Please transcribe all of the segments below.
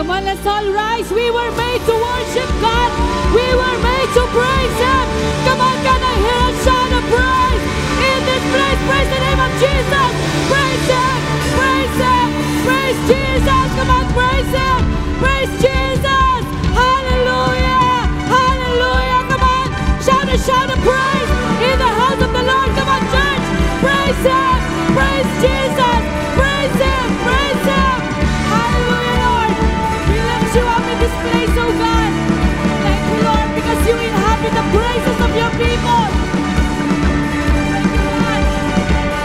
Come on, let's all rise. We were made to worship God. We were made to praise Him. Come on, can I hear a shout of praise in this place? Praise the name of Jesus. Praise Him. Praise Him. Praise Jesus. Come on, praise Him. Praise Jesus. Hallelujah. Hallelujah. Come on, shout of praise in the house of the Lord. Come on, church. Praise Him. Praise Jesus. Praise Him. Praise Him. Hallelujah, Lord. We lift you up in this place, oh God. Thank you, Lord, because you inhabit the praises of your people. Thank you, God.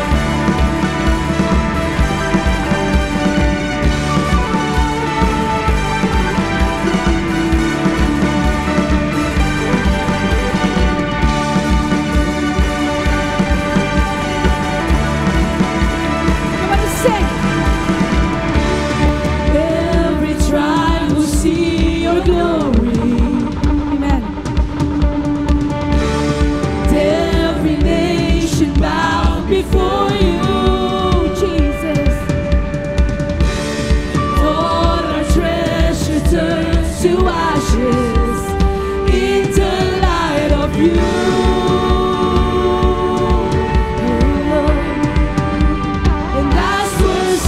Come on, let's sing. Every tribe will see your glory. Amen. Every nation bow before you, Jesus. All our treasure turns to ashes in the light of you. And as we're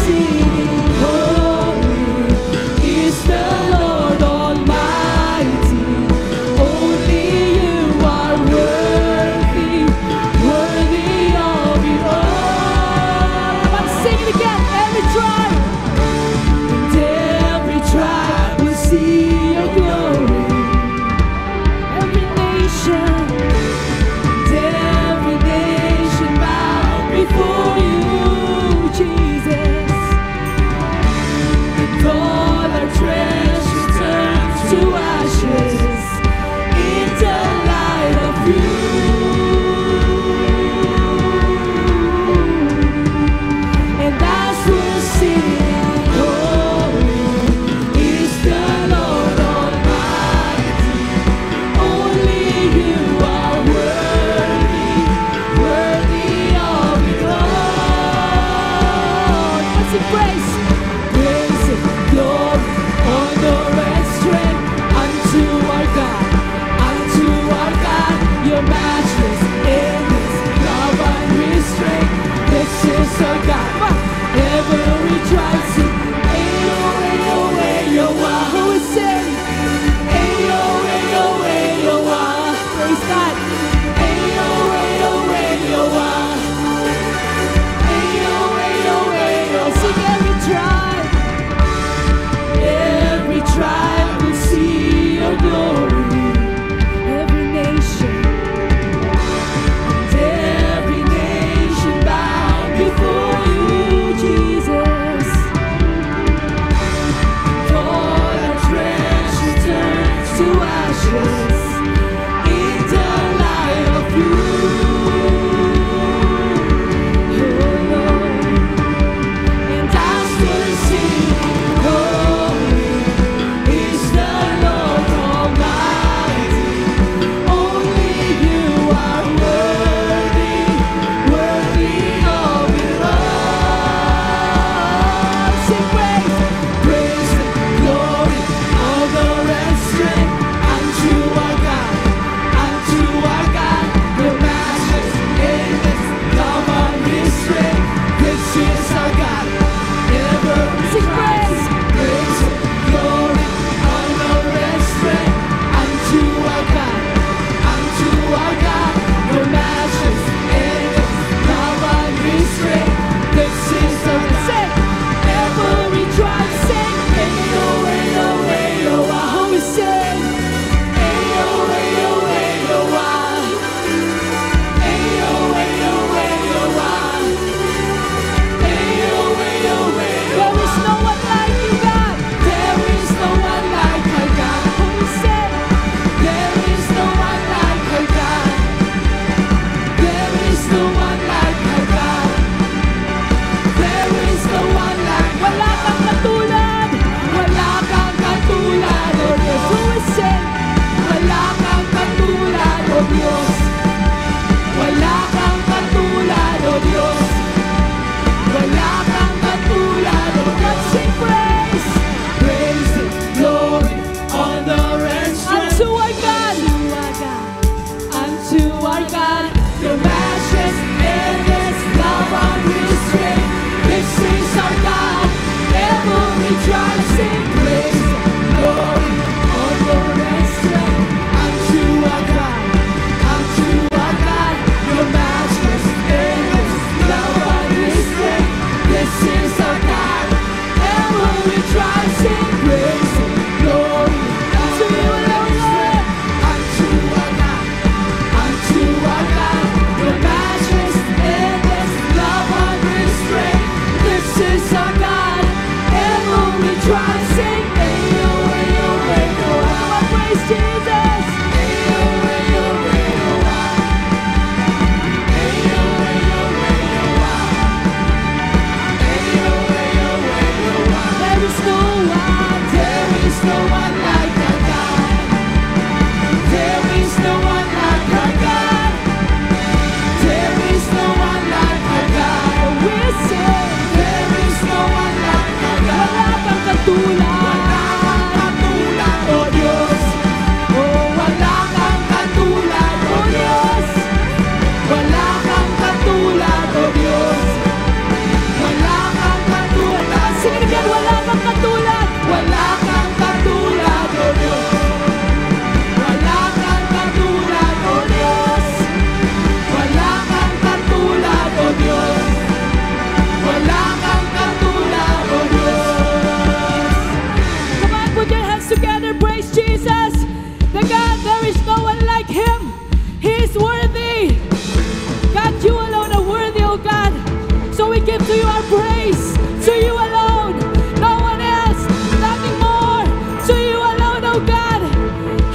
give to you our praise, to you alone, no one else, nothing more, to you alone, oh God.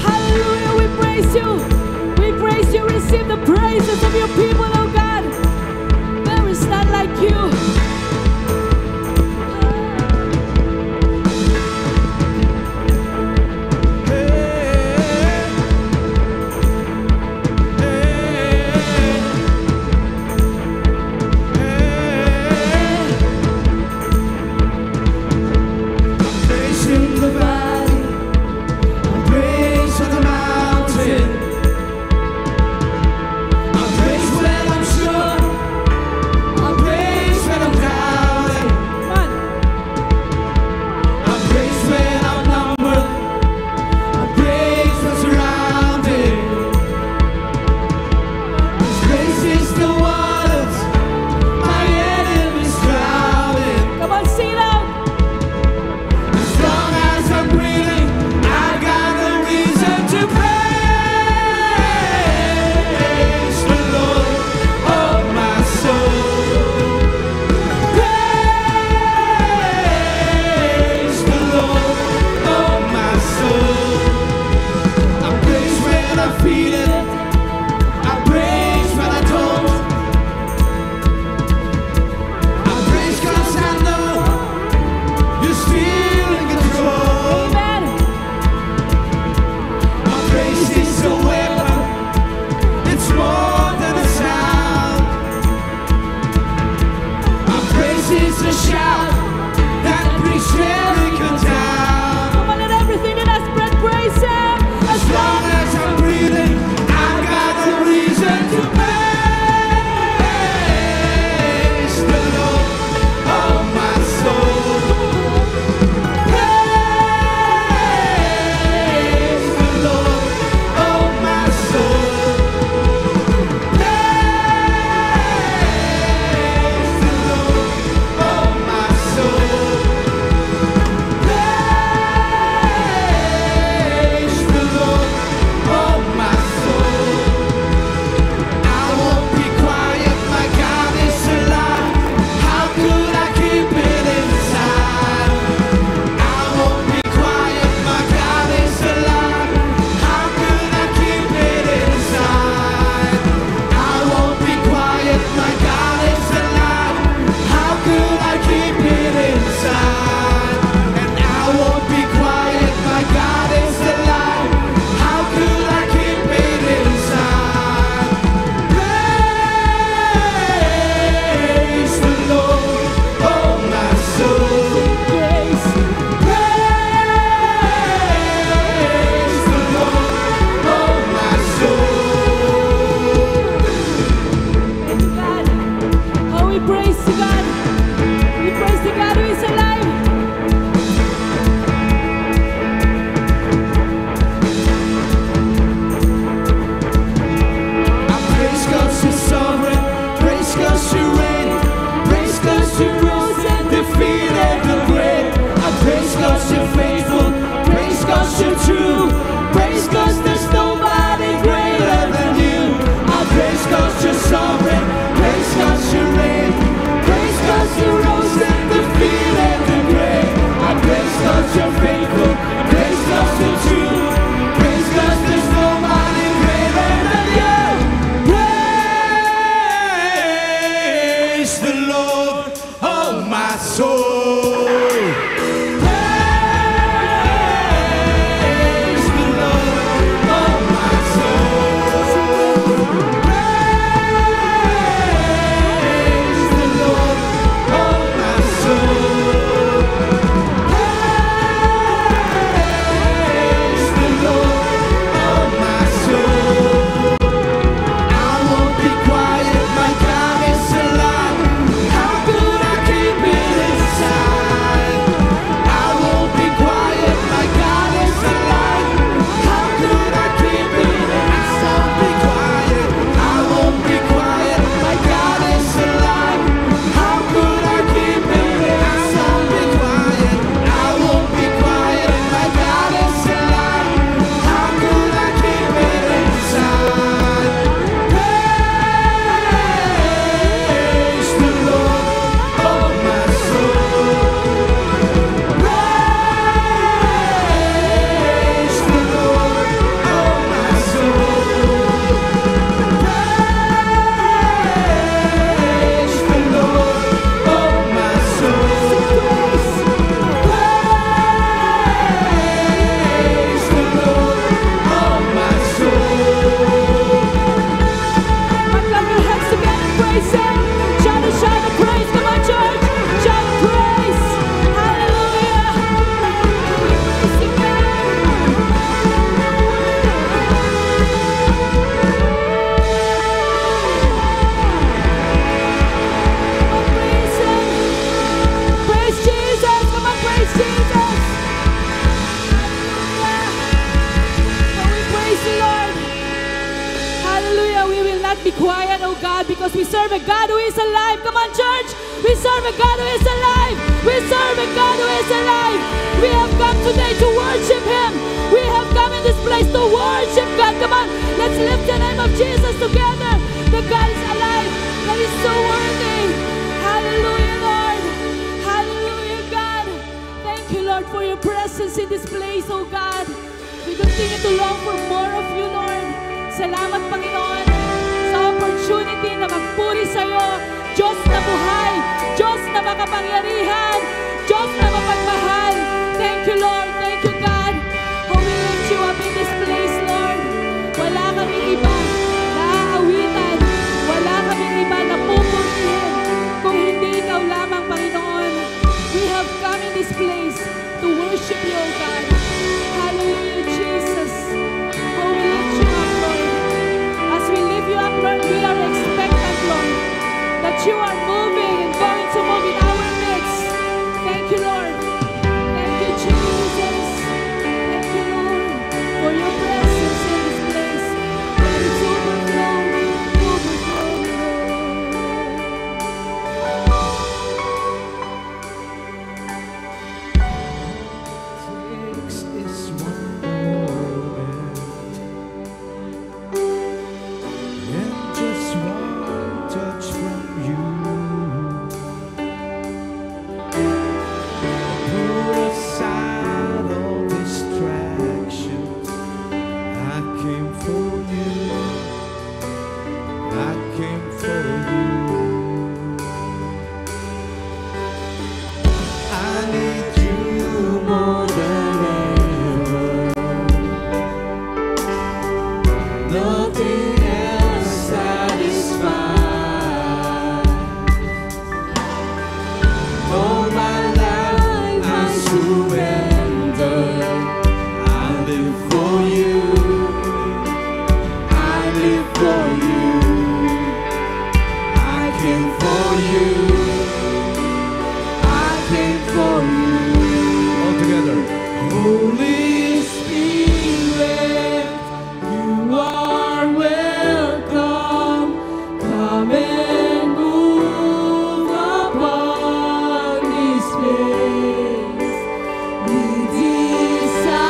Hallelujah, we praise you, receive the praises of your people, oh God. There is none like you. Inside. serve a God who is alive. We serve a God who is alive. We have come today to worship Him. We have come in this place to worship God. Come on, let's lift the name of Jesus together. The God is alive. That is so worthy. Hallelujah, Lord. Hallelujah, God. Thank you, Lord, for your presence in this place, oh God. We continue to long for more of you, Lord. Salamat, Panginoon, sa opportunity na magpuri sa'yo. Diyos na buhay, Diyos na makapangyarihan, Diyos na mapagmahal. Thank you, Lord. Thank you, God. How we lift you up in this place, Lord. Wala kaming iba na aawitan. Wala kaming iba na pupurihin kung hindi ikaw lamang, Panginoon. We have come in this place to worship you, O God. Hallelujah, Jesus. How we lift you up, Lord. As we lift you up, Lord, we are expectant, Lord, that you are moving and going to move in our midst. Thank you, Lord. Thank you, Jesus. Thank you, Lord, for your presence in this place. Let it overflow, overflow, Takes this one moment and just one touch from you. Put aside all distractions. I came for you. I came for you. I need you more than ever. Nothing else satisfies. All my life I surrender. I live for you. I live for you. I came for you. I came for you. All together. Holy Spirit, you are welcome. Come and move upon this place. We desire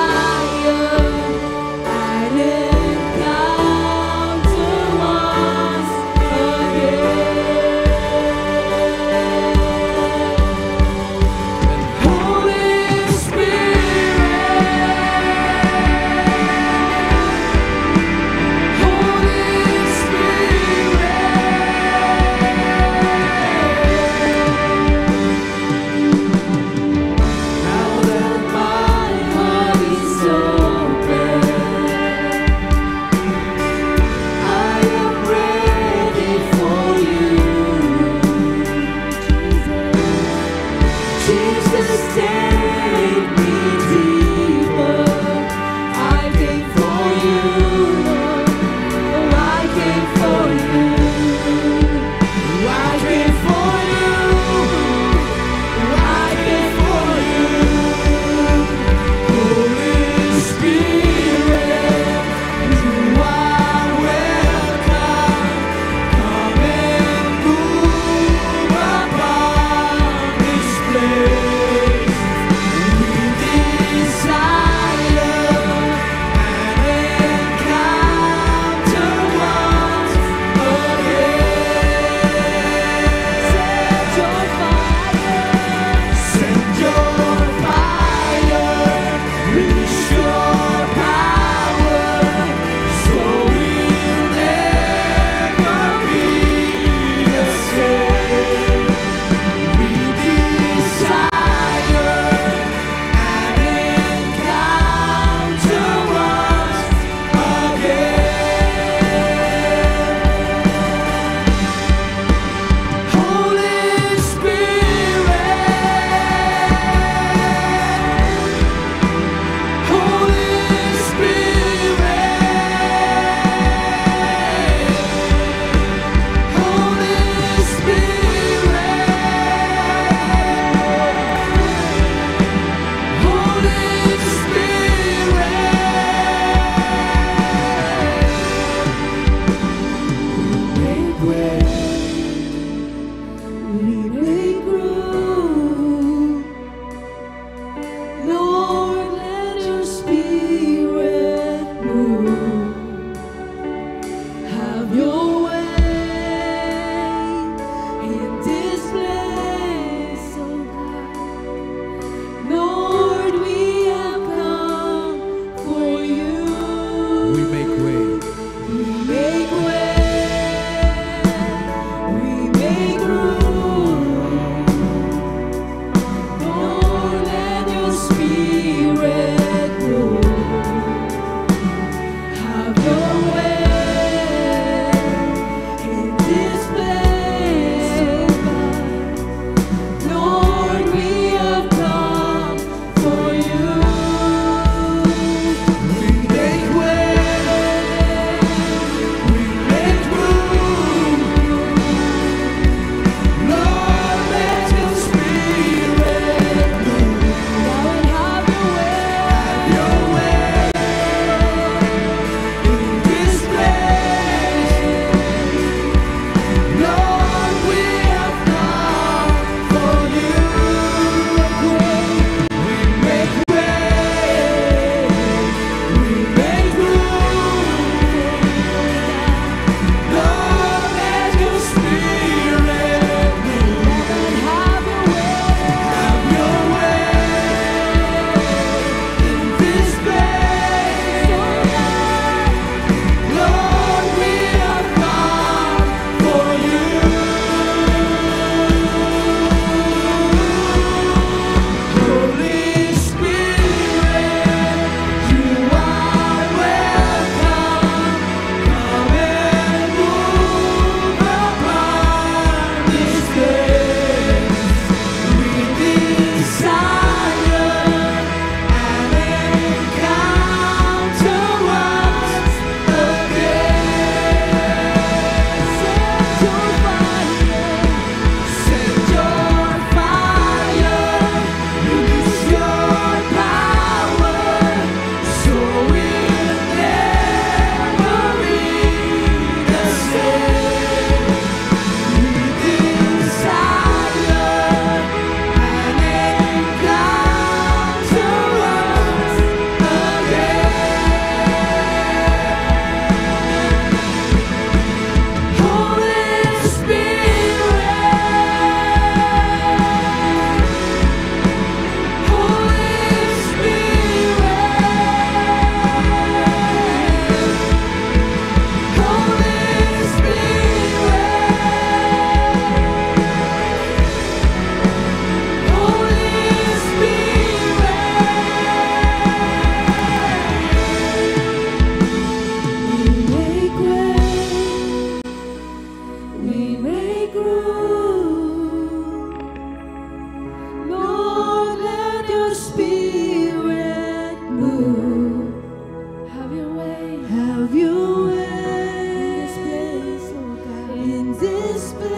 Have your way. Have your way In this place, oh God. in this place.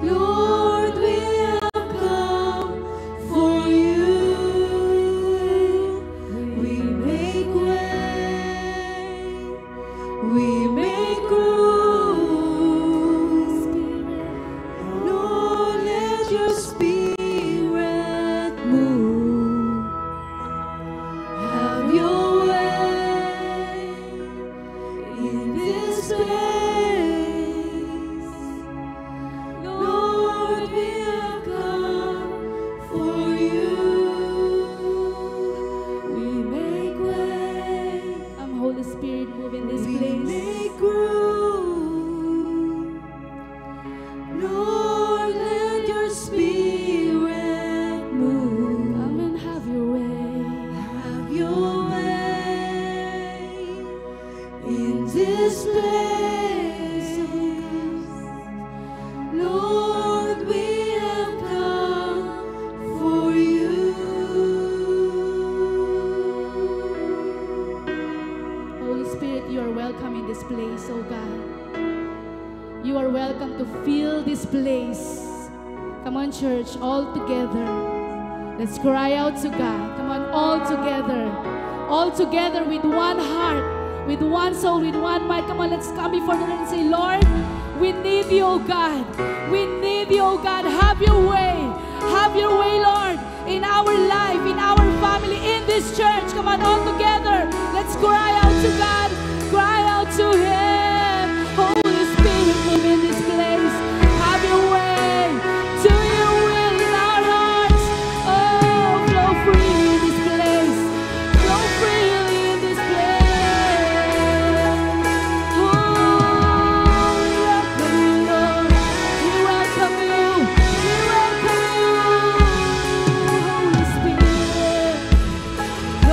Lord, we have come for you. We make way. We make room. Lord, let your spirit move. Have your way in this place. Lord, we have come for you. We make way. Holy Spirit, move in this We place. make room. Lord, let your spirit move. Come and have your way. Have your way in this place. Lord, we have come for you. Holy Spirit, you are welcome in this place, oh God. You are welcome to fill this place. Come on, church, all together. Let's cry out to God. Come on, all together. All together with one heart, with one soul, with one mind. Come on, let's come before the Lord and say, Lord, we need you, oh God. We need you, oh God. Have your way. Have your way, Lord, in our life, in our family, in this church. Come on, all together. Let's cry out to God. Cry out to Him. Holy Spirit, move in this place. Have your way. Do your will in our hearts. Oh, flow freely in this place. Flow freely in this place. Oh, we welcome you, Lord. We welcome you. We welcome you. Holy Spirit. Oh.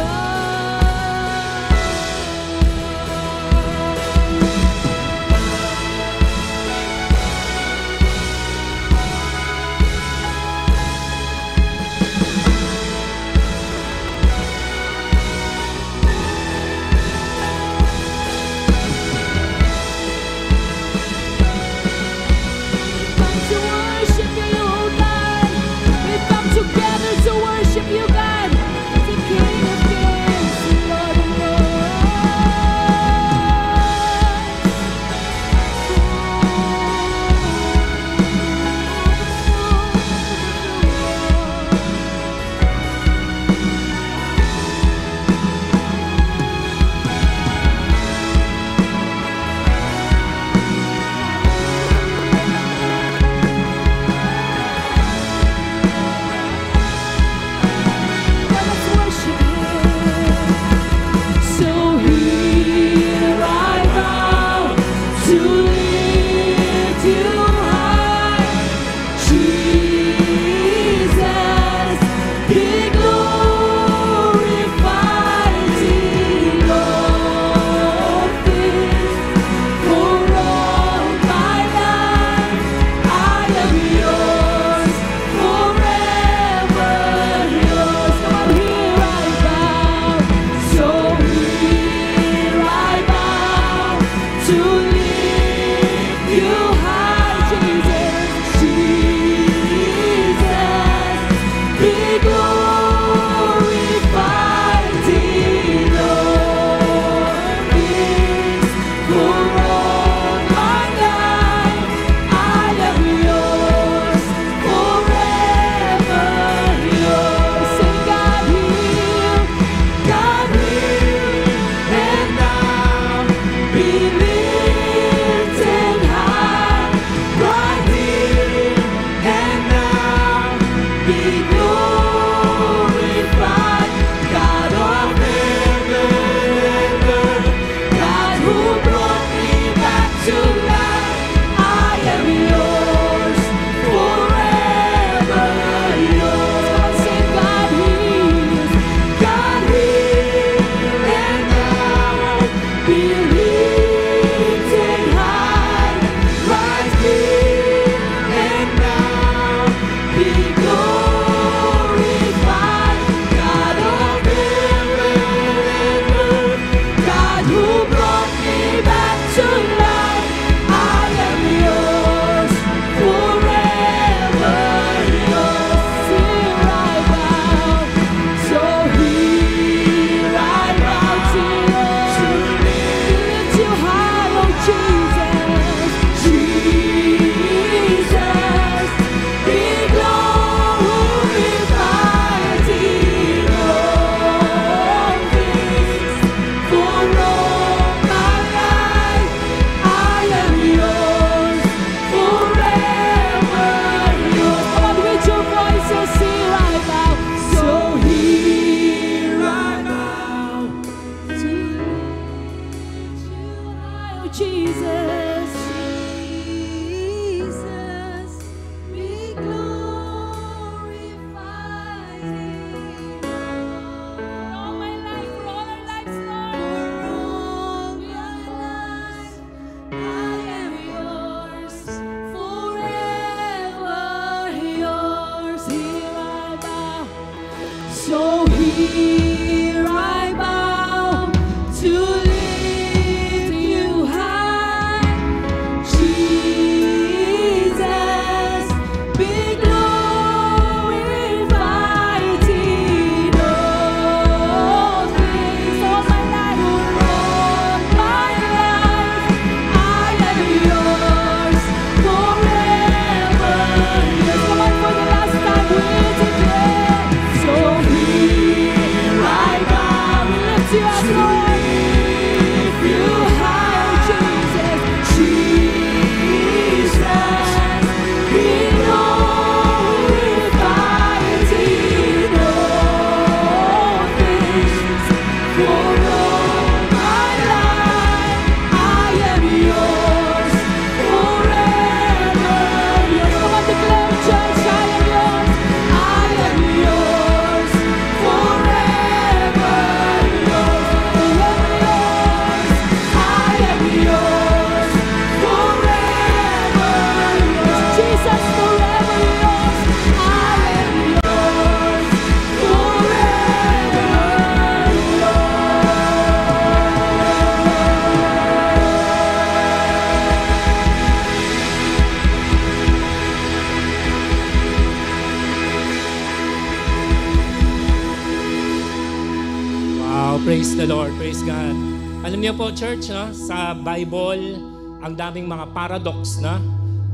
Praise the Lord. Praise God. Alam niyo po, church, no? Sa Bible, ang daming mga paradox, na.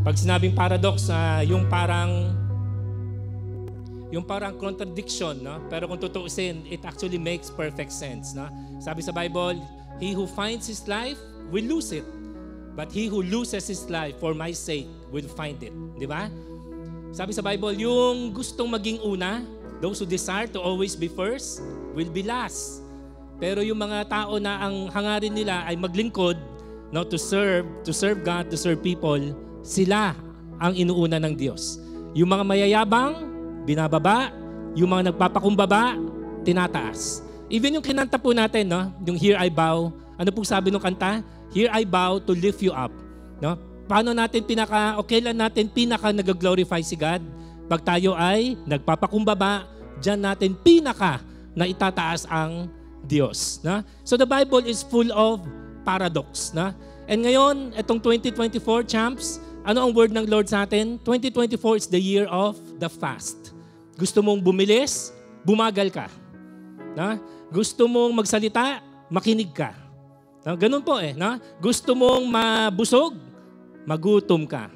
Pag sinabing paradox, yung parang contradiction, no? Pero kung tutuusin, it actually makes perfect sense, no? Sabi sa Bible, he who finds his life will lose it. But he who loses his life for my sake will find it. Di ba? Sabi sa Bible, yung gustong maging una, those who desire to always be first, will be last. Pero yung mga tao na ang hangarin nila ay maglingkod, no, to serve God, to serve people, sila ang inuuna ng Diyos. Yung mga mayayabang, binababa. Yung mga nagpapakumbaba, tinataas. Even yung kinanta po natin, no, yung Here I Bow, ano po sabi ng kanta? Here I bow to lift you up. No? Paano natin kailan natin nag-glorify si God? Pag tayo ay nagpapakumbaba, diyan natin na itataas ang Diyos. Na? So the Bible is full of paradox. Na? And ngayon, itong 2024, champs, ano ang word ng Lord sa atin? 2024 is the year of the fast. Gusto mong bumilis, bumagal ka. Na? Gusto mong magsalita, makinig ka. Na? Ganun po Na? Gusto mong mabusog, magutom ka.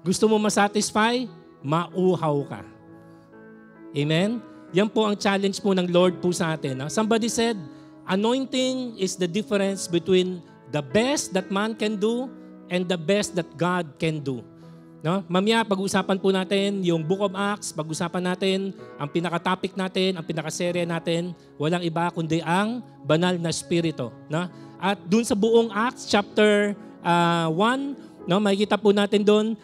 Gusto mong masatisfy, mauhaw ka. Amen? Yan po ang challenge po ng Lord po sa atin. Somebody said, anointing is the difference between the best that man can do and the best that God can do. No? Mamaya, pag-usapan po natin yung Book of Acts, pag-usapan natin ang pinaka-topic natin, ang pinaka-serye natin, walang iba kundi ang banal na spirito. No? At dun sa buong Acts chapter 1, no, makikita po natin doon,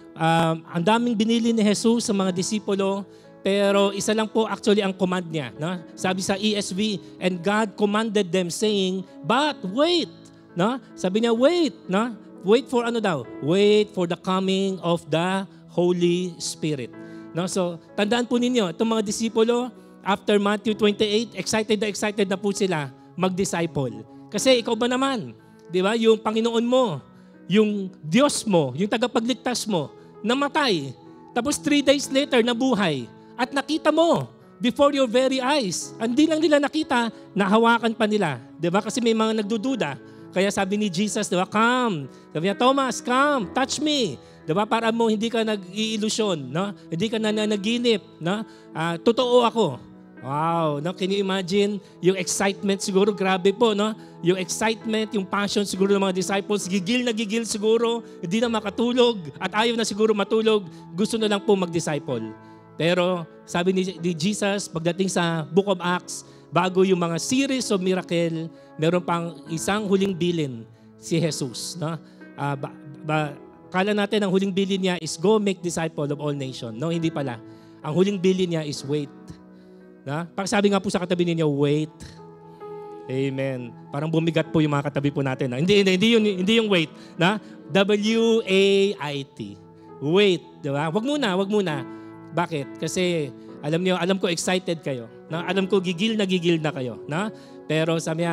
ang daming binili ni Jesus sa mga disipulo, pero isa lang po actually ang command niya. No? Sabi sa ESV, and God commanded them saying, but wait. No? Sabi niya, wait. No? Wait for ano daw? Wait for the coming of the Holy Spirit. No? So, tandaan po ninyo, itong mga disipulo, after Matthew 28, excited na po sila mag-disciple. Kasi ikaw ba naman, di ba, yung Panginoon mo, yung Diyos mo, yung tagapagligtas mo, namatay. Tapos 3 days later, nabuhay. At nakita mo, before your very eyes. Hindi lang nila nakita, nahawakan pa nila. Diba? Kasi may mga nagdududa. Kaya sabi ni Jesus, diba, come. Sabi niya, Thomas, come, touch me. Diba? Para mo hindi ka nag-iilusyon. No? Hindi ka na nanaginip. No? Totoo ako. Wow, no? Can you imagine yung excitement siguro, grabe po, no? Yung excitement, yung passion siguro ng mga disciples, gigil siguro, hindi na makatulog at ayaw na siguro matulog, gusto na lang po mag-disciple. Pero sabi ni Jesus, pagdating sa Book of Acts, bago yung mga series of miracle, meron pang isang huling bilin, si Jesus. No? Kala natin ang huling bilin niya is go make disciple of all nations. No, hindi pala. Ang huling bilin niya is wait. Na? Sabi nga po sa katabi ninyo, wait. Amen. Parang bumigat po yung mga katabi po natin. Na? Hindi yung wait. Na? W-A-I-T. Wait. Diba? Wag muna. Bakit? Kasi alam ko excited kayo. Na? Alam ko gigil na kayo. Na? Pero sabi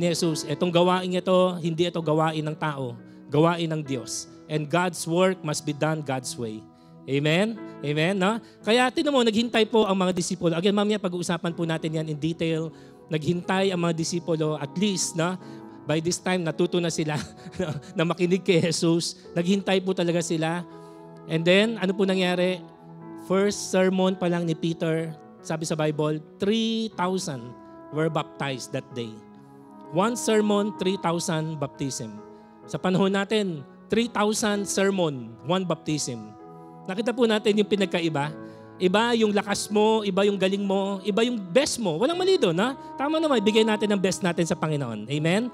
ni Jesus, etong gawain ito, hindi ito gawain ng tao. Gawain ng Diyos. And God's work must be done God's way. Amen? Amen? No? Kaya tinan mo, naghintay po ang mga disipulo. Again, mamaya pag-uusapan po natin yan in detail. Naghintay ang mga disipulo, at least, no? By this time, natuto na sila na makinig kay Jesus. Naghintay po talaga sila. And then, ano po nangyari? First sermon pa lang ni Peter, sabi sa Bible, 3,000 were baptized that day. One sermon, 3,000 baptism. Sa panahon natin, 3,000 sermon, one baptism. Nakita po natin yung pinagkaiba. Iba yung lakas mo, iba yung galing mo, iba yung best mo. Walang mali doon, ha? Tama naman, ibigay natin ang best natin sa Panginoon. Amen?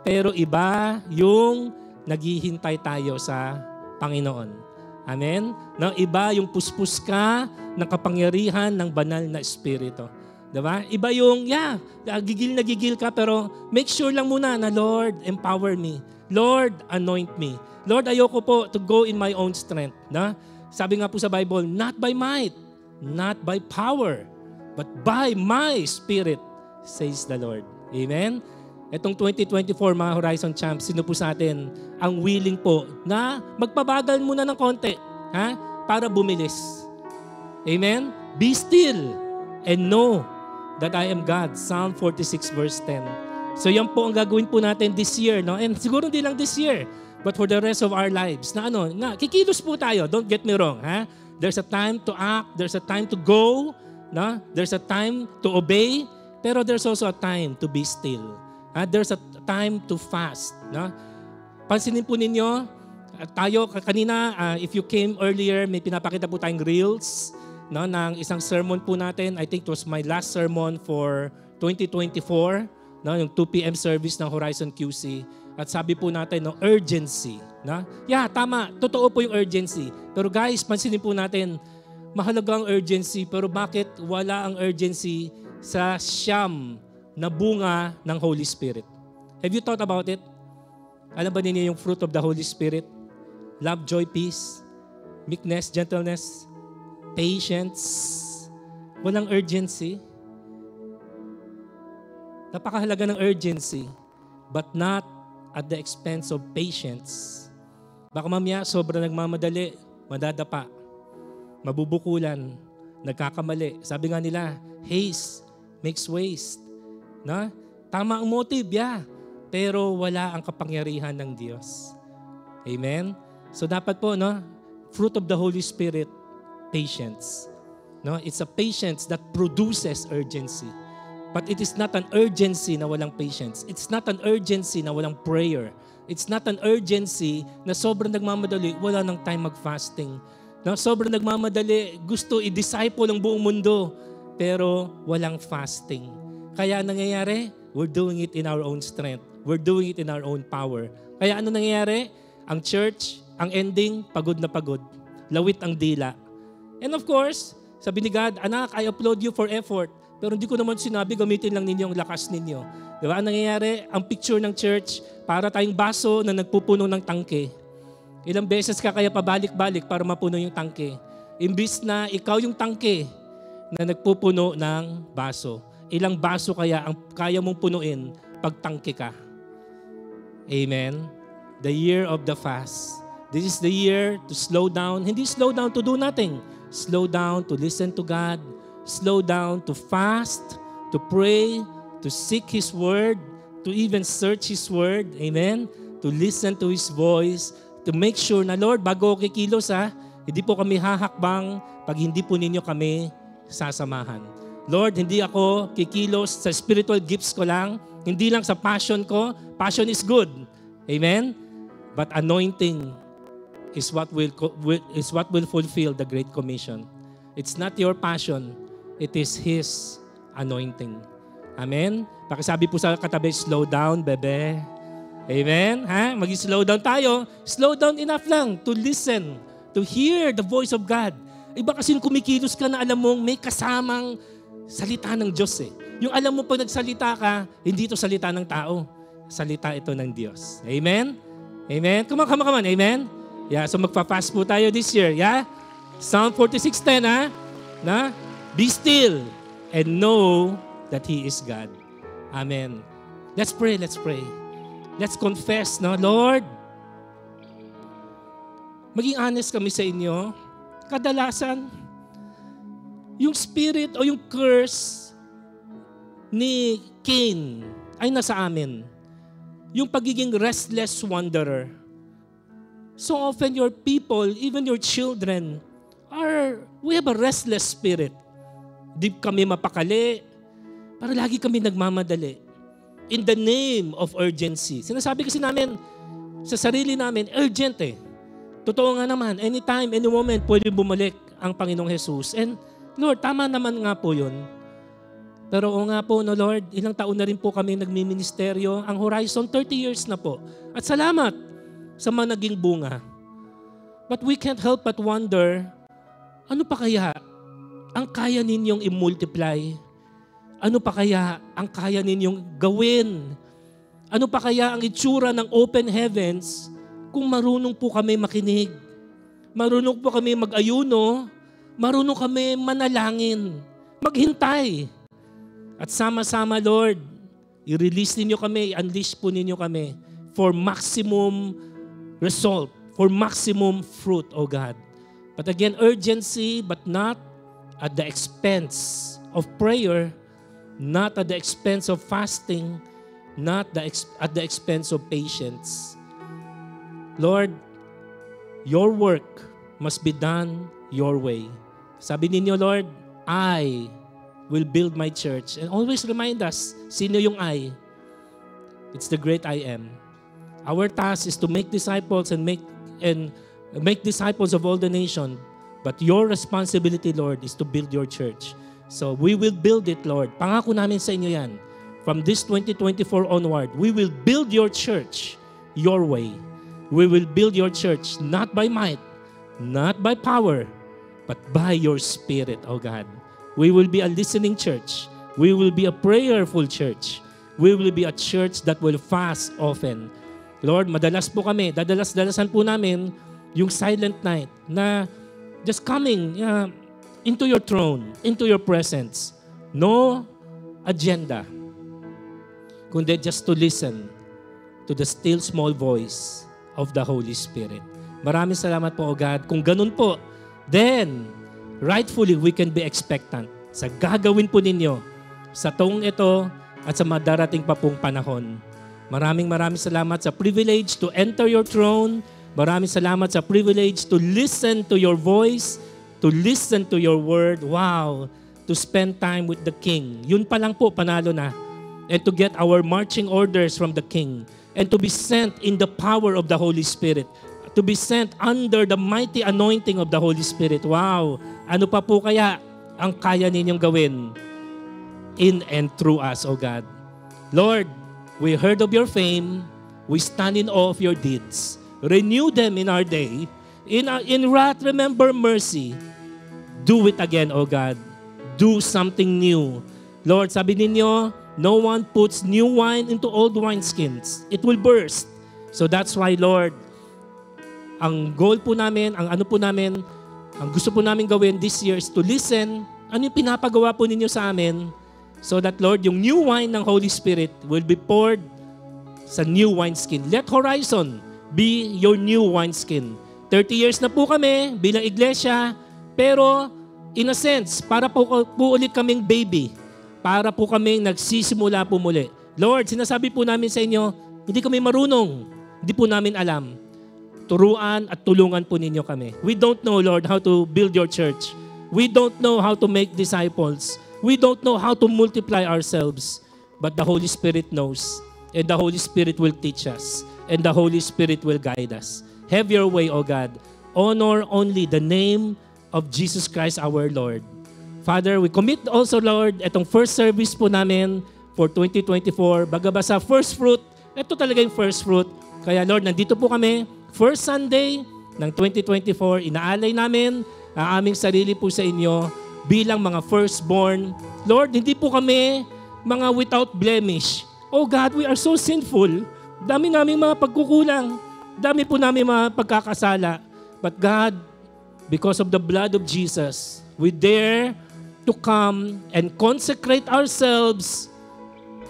Pero iba yung naghihintay tayo sa Panginoon. Amen? No, iba yung puspus ka ng kapangyarihan ng banal na Espiritu. Diba? Iba yung, gigil ka, pero make sure lang muna na, Lord, empower me. Lord, anoint me. Lord, ayoko po to go in my own strength. Na? Sabi nga po sa Bible, not by might, not by power, but by my Spirit, says the Lord. Amen? Itong 2024, mga Horizon Champs, sino po sa atin ang willing po na magpabagal muna ng konti, ha? Para bumilis. Amen? Be still and know that I am God. Psalm 46 verse 10. So yan po ang gagawin po natin this year, no? And siguro hindi lang this year, but for the rest of our lives. Na kikilos po tayo. Don't get me wrong, ha? There's a time to act, there's a time to go, no? There's a time to obey, pero there's also a time to be still. There's a time to fast, no? Pansinin po ninyo, tayo kanina, if you came earlier, may pinapakita po tayong reels, no, ng isang sermon po natin. I think it was my last sermon for 2024, no, yung 2 p.m. service ng Horizon QC. At sabi po natin, no, urgency. No? Yeah, tama. Totoo po yung urgency. Pero guys, pansinin po natin, mahalaga ang urgency, pero bakit wala ang urgency sa siyam na bunga ng Holy Spirit? Have you thought about it? Alam ba ninyo yung fruit of the Holy Spirit? Love, joy, peace, meekness, gentleness, patience. Walang urgency. Napakahalaga ng urgency, but not at the expense of patience. Baka mamaya sobrang nagmamadali, madadapa, mabubukulan, nagkakamali. Sabi nga nila, haste makes waste. Na? Tama ang motive, yeah. Pero wala ang kapangyarihan ng Diyos. Amen? So dapat po, no, fruit of the Holy Spirit, patience. No? It's a patience that produces urgency. But it is not an urgency na walang patience. It's not an urgency na walang prayer. It's not an urgency na sobrang nagmamadali, wala nang time mag-fasting. No? Sobrang nagmamadali, gusto i-disciple ang buong mundo, pero walang fasting. Kaya nangyayari, we're doing it in our own strength. We're doing it in our own power. Kaya ano nangyayari? Ang church, ang ending, pagod na pagod. Lawit ang dila. And of course, sabi ni God, anak, I applaud you for effort. Pero hindi ko naman sinabi, gamitin lang ninyo ang lakas ninyo. Diba? Ang nangyayari, ang picture ng church, para tayong baso na nagpupuno ng tangke. Ilang beses ka kaya pabalik-balik para mapuno yung tangke. Imbis na ikaw yung tangke na nagpupuno ng baso. Ilang baso kaya ang kaya mong punuin pag tangke ka. Amen? The year of the fast. This is the year to slow down. Hindi slow down to do nothing. Slow down to listen to God. Slow down to fast, to pray, to seek His Word, to even search His Word. Amen? To listen to His voice. To make sure na, Lord, bago ako kikilos, hindi po kami hahakbang pag hindi po ninyo kami sasamahan. Lord, hindi ako kikilos sa spiritual gifts ko lang. Hindi lang sa passion ko. Passion is good. Amen? But anointing is what will fulfill the Great Commission. It's not your passion. It is His anointing. Amen? Pakisabi po sa katabi, slow down, bebe. Amen? Mag-slow down tayo. Slow down enough lang to listen, to hear the voice of God. Iba kasi yung kumikilos ka na alam mong may kasamang salita ng Diyos eh. Yung alam mo pag nagsalita ka, hindi ito salita ng tao. Salita ito ng Diyos. Amen? Amen? Come on. Amen? Yeah, so magpa-fast po tayo this year. Yeah? Psalm 46:10, na? Be still and know that He is God. Amen. Let's pray. Let's confess, no? Lord, maging honest kami sa inyo. Kadalasan, yung spirit o yung curse ni Cain ay nasa amin. Yung pagiging restless wanderer. So often your people, even your children, we have a restless spirit. Di kami mapakali, para lagi kami nagmamadali. In the name of urgency. Sinasabi kasi namin, sa sarili namin, urgent eh. Totoo nga naman, anytime, any moment, pwede bumalik ang Panginoong Jesus. And Lord, tama naman nga po yun. Pero o nga po, no Lord, ilang taon na rin po kami nagmiministeryo. Ang Horizon, 30 years na po. At salamat sa mga naging bunga. But we can't help but wonder, ano pa kaya ang kaya ninyong i-multiply? Ano pa kaya ang kaya ninyong gawin? Ano pa kaya ang itsura ng open heavens kung marunong po kami makinig? Marunong po kami mag-ayuno? Marunong kami manalangin? Maghintay? At sama-sama, Lord, i-release ninyo kami, i-unleash po ninyo kami for maximum result, for maximum fruit, O God. But again, urgency, but not at the expense of prayer, not at the expense of fasting, not at the expense of patience. Lord, your work must be done your way. Sabi ninyo, Lord, I will build my church. And always remind us, sino yung I? It's the great I am. Our task is to make disciples and make disciples of all the nation. But your responsibility, Lord, is to build your church. So we will build it, Lord. Pangako namin sa inyo yan. From this 2024 onward, we will build your church your way. We will build your church not by might, not by power, but by your Spirit, O God. We will be a listening church. We will be a prayerful church. We will be a church that will fast often. Lord, madalas po kami, dadalas-dalasan po namin yung silent night na just coming into your throne, into your presence. No agenda, kundi just to listen to the still small voice of the Holy Spirit. Maraming salamat po, O God. Kung ganun po, then, rightfully, we can be expectant sa gagawin po ninyo sa taong ito at sa madarating pa pong panahon. Maraming salamat sa privilege to enter your throne. Maraming salamat sa privilege to listen to your voice, to listen to your word. Wow! To spend time with the King. Yun pa lang po, panalo na. And to get our marching orders from the King. And to be sent in the power of the Holy Spirit. To be sent under the mighty anointing of the Holy Spirit. Wow! Ano pa po kaya ang kaya ninyong gawin in and through us, O God? Lord, we heard of your fame. We stand in awe of your deeds. Renew them in our day. In wrath, remember mercy. Do it again, O God. Do something new. Lord, sabi ninyo, no one puts new wine into old wineskins. It will burst. So that's why, Lord, ang goal po namin, ang gusto po namin gawin this year is to listen. Ano yung pinapagawa po ninyo sa amin? So that, Lord, yung new wine ng Holy Spirit will be poured sa new wineskin. Let Horizon be your new wineskin. 30 years na po kami bilang iglesia, pero in a sense, para po ulit kaming baby. Para po kaming nagsisimula po muli. Lord, sinasabi po namin sa inyo, hindi kami marunong. Hindi po namin alam. Turuan at tulungan po ninyo kami. We don't know, Lord, how to build your church. We don't know how to make disciples. We don't know how to multiply ourselves. But the Holy Spirit knows. And the Holy Spirit will teach us. And the Holy Spirit will guide us. Have your way, O God. Honor only the name of Jesus Christ our Lord. Father, we commit also, Lord, itong first service po namin for 2024. Baga sa first fruit, ito talaga yung first fruit. Kaya Lord, nandito po kami, first Sunday ng 2024, inaalay namin ang aming sarili po sa inyo bilang mga firstborn. Lord, hindi po kami mga without blemish. Oh God, we are so sinful. Dami namin mga pagkukulang. Dami po namin mga pagkakasala. But God, because of the blood of Jesus, we dare to come and consecrate ourselves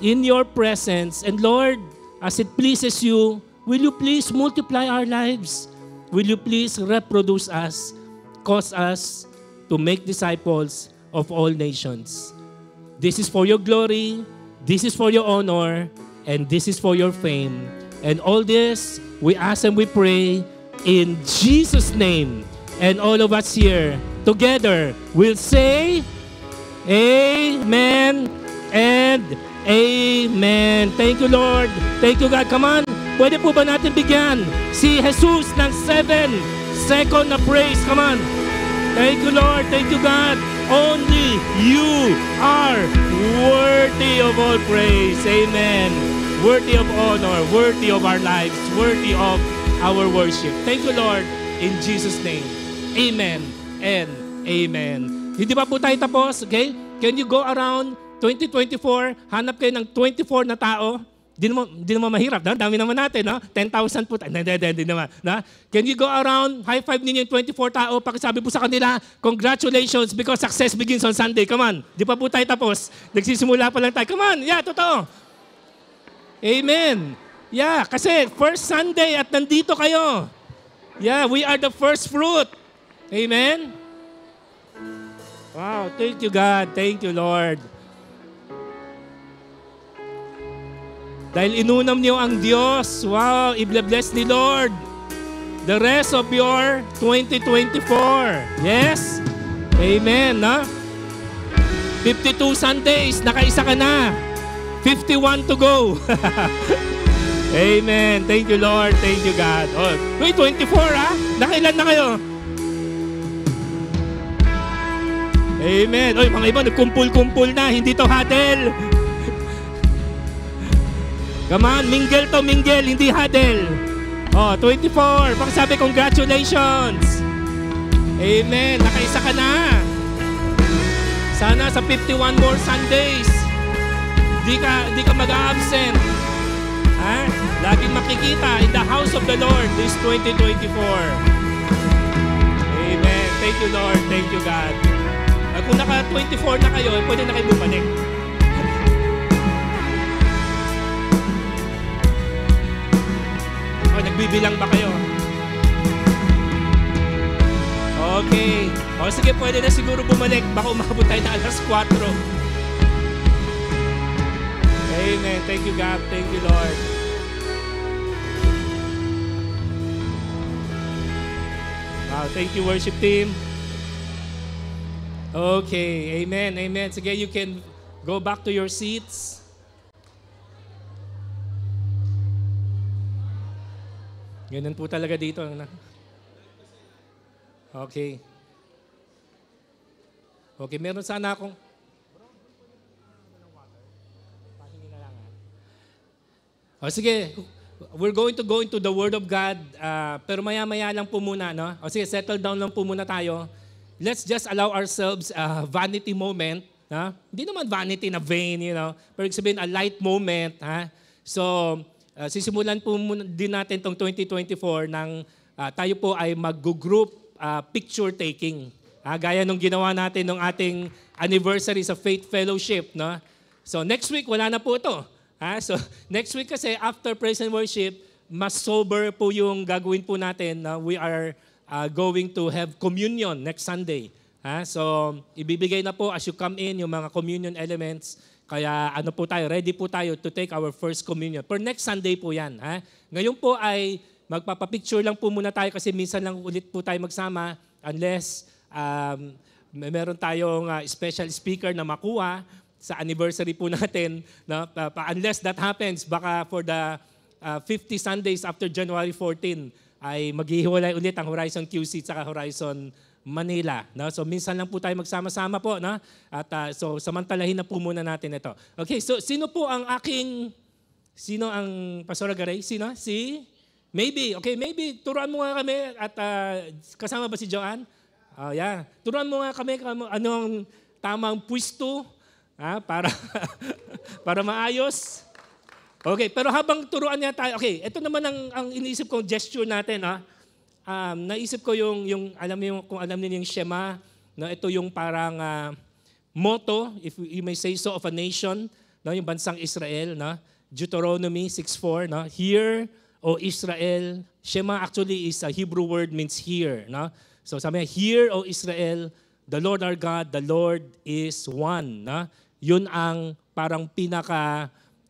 in your presence. And Lord, as it pleases you, will you please multiply our lives? Will you please reproduce us, cause us to make disciples of all nations? This is for your glory, this is for your honor, and this is for your fame. And all this, we ask and we pray in Jesus' name. And all of us here together will say, Amen and Amen. Thank you, Lord. Thank you, God. Come on. Pwede po ba natin bigyan si Jesus ng 7 second na praise? Come on. Thank you, Lord. Thank you, God. Only you are worthy of all praise. Amen. Worthy of honor, worthy of our lives, worthy of our worship. Thank you, Lord. In Jesus' name. Amen and Amen. Hindi pa po tayo tapos, okay? Can you go around 2024, hanap kayo ng 24 na tao? Di naman mahirap. Dami naman natin, no? 10,000 po tayo. Hindi naman. Na? Can you go around, high five ninyo yung 24 tao, pakisabi po sa kanila, congratulations because success begins on Sunday. Come on. Di pa po tayo tapos. Nagsisimula pa lang tayo. Come on. Yeah, totoo. Amen. Yeah, kasi first Sunday at nandito kayo. Yeah, we are the first fruit. Amen. Wow, thank you, God. Thank you, Lord. Dahil inunam niyo ang Diyos. Wow, i-bless ni Lord the rest of your 2024. Yes? Amen, no? 52 Sundays, nakaisa ka na. 51 to go. Amen. Thank you, Lord. Thank you, God. Oh, wait, 24, ha? Nakailan na kayo? Amen. Oy, mga iba, nagkumpul-kumpul na. Hindi to huddle. Come on, mingle to mingle, hindi huddle. Oh, 24. Pakisabi, congratulations. Amen. Nakaisa ka na. Sana sa 51 more Sundays, di ka mag-absent. Ha? Laging makikita in the house of the Lord this 2024. Amen. Thank you, Lord. Thank you, God. Kung naka-24 na kayo, pwede na kayo bumalik. O, nagbibilang ba kayo? Okay. O, sige, pwede na siguro bumalik. Baka umabot tayo na alas 4. Amen. Thank you, God. Thank you, Lord. Wow, thank you, worship team. Okay, amen, amen. Sige, you can go back to your seats. Ganun po talaga dito. Okay. Okay, meron sana akong... O sige, we're going to go into the Word of God, pero maya-maya lang po muna, no? O sige, settle down lang po muna tayo. Let's just allow ourselves a vanity moment. Ha? Hindi naman vanity na vain, you know. Pero sabihin, a light moment. Ha? So, sisimulan po muna din natin itong 2024 nang tayo po ay mag-group picture taking. Gaya nung ginawa natin nung ating anniversary sa Faith Fellowship. No? So, next week, wala na po ito. So, next week kasi, after praise and worship, mas sober po yung gagawin po natin. We are going to have communion next Sunday. So, ibibigay na po as you come in yung mga communion elements. Kaya ano po tayo, ready po tayo to take our first communion. For next Sunday po yan. Ngayon po ay magpapapicture lang po muna tayo kasi minsan lang ulit po tayo magsama unless meron tayong special speaker na makuha sa anniversary po natin. No? Unless that happens, baka for the 50 Sundays after January 14, ay maghihiwalay ulit ang Horizon QC at Horizon Manila. No? So minsan lang po tayo magsama-sama po. No? At so samantalahin na po muna natin ito. Okay, so sino po ang Pastor Garay? Sino? Si? Maybe. Okay, maybe. Turuan mo nga kami at kasama ba si Joanne? Yeah. Turuan mo nga kami anong tamang pwisto para, para maayos. Okay, pero habang turuan niya tayo, okay, ito naman ang iniisip kong gesture natin. Naisip ko yung alam niyo yung Shema, no? Ito yung parang motto, if you may say so, of a nation, no? Yung bansang Israel. No? Deuteronomy 6:4, no? Hear, O Israel. Shema actually is a Hebrew word, means hear. No? So sabi niya, hear, O Israel, the Lord our God, the Lord is one. No? Yun ang parang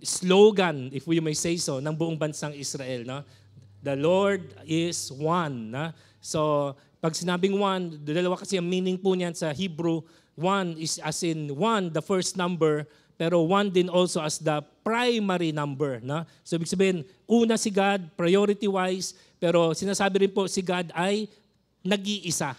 slogan, if we may say so, ng buong bansang Israel. No? The Lord is one. No? So, pag sinabing one, dalawa kasi ang meaning po niyan sa Hebrew. One is as in one, the first number, pero one din also as the primary number. No? So, ibig sabihin, una si God, priority-wise, pero sinasabi rin po si God ay nag-iisa.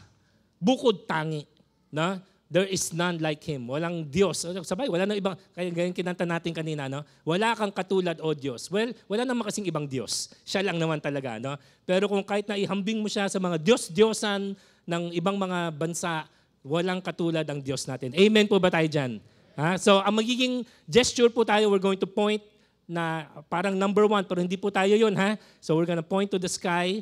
Bukod tangi. No? There is none like Him. Walang Diyos. Sabay, wala nang ibang, kaya ganyan kinanta natin kanina, no? Wala kang katulad, O Diyos. Well, wala naman kasing ibang Diyos. Siya lang naman talaga, no? Pero kung kahit na ihambing mo siya sa mga Diyos-Diyosan ng ibang mga bansa, walang katulad ang Diyos natin. Amen po ba tayo dyan? So, ang magiging gesture po tayo, we're going to point na parang number 1, pero hindi po tayo yun, ha? So, we're gonna point to the sky.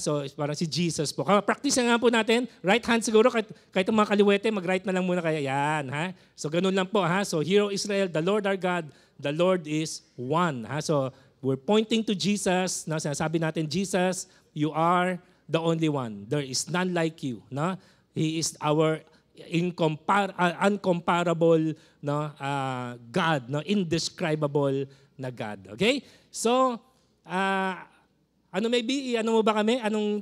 So, parang si Jesus po. Practice nga po natin. Right hand siguro, kahit ang mga kaliwete, mag-right na lang muna kaya. Yan, ha? So, ganun lang po, ha? So, Hear, O Israel, the Lord our God, the Lord is one. So, we're pointing to Jesus. No? Sinasabi natin, Jesus, you are the only one. There is none like you. No? He is our uncomparable, no? God, no? Indescribable na God. Okay? So, ano maybe, ano mo ba kami? Anong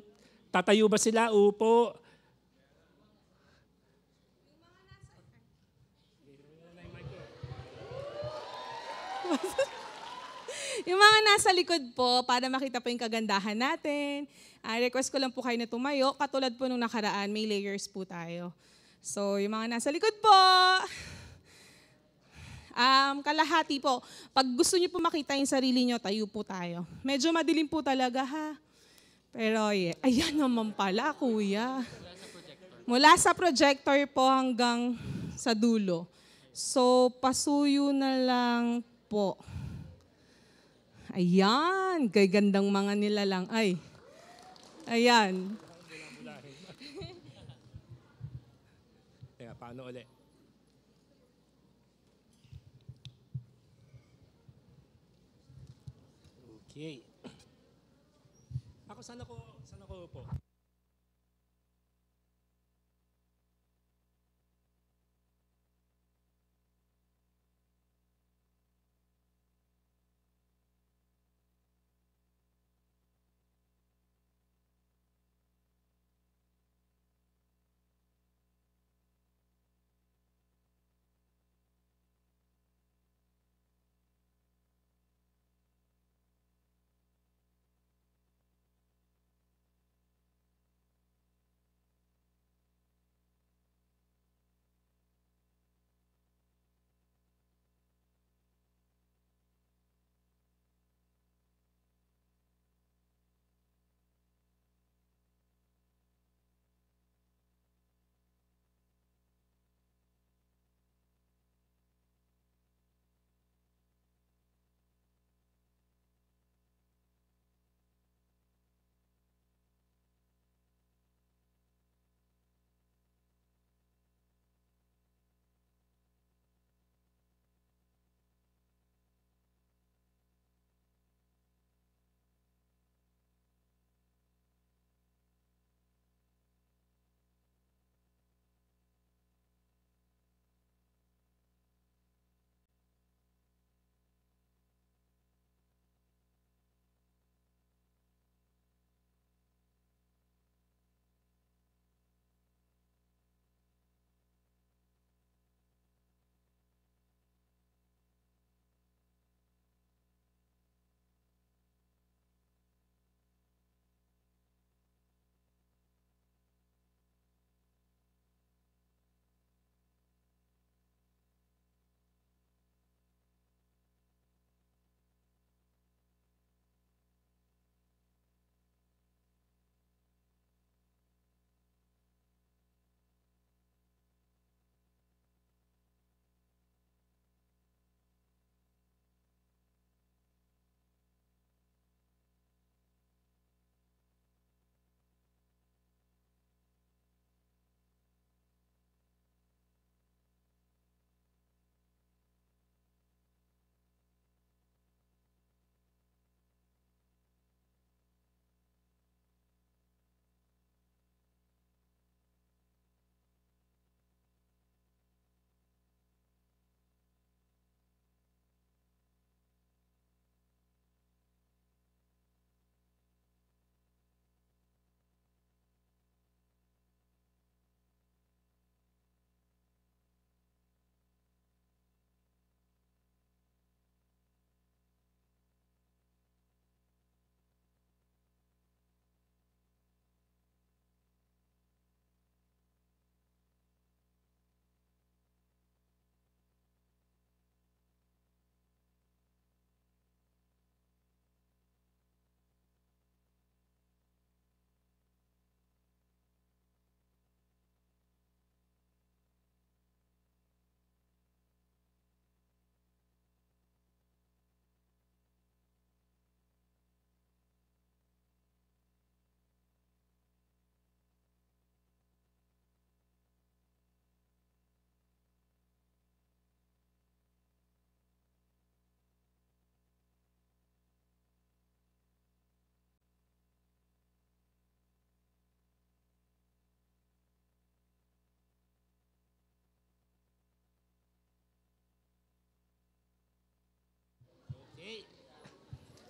tatayo ba sila? Upo? Yung mga nasa likod po, para makita po yung kagandahan natin. Request ko lang po kayo na tumayo. Katulad po nung nakaraan, may layers po tayo. So, yung mga nasa likod po, kalahati po. Pag gusto niyo po makita yung sarili niyo, tayo po tayo. Medyo madilim po talaga ha. Pero ayan naman pala, kuya. Mula sa projector po hanggang sa dulo. So, pasuyo na lang po. Ayan, gagandang mga nilalang. Ay, ayan. Teka, paano ulit? Okay. Ako, saan ako upo?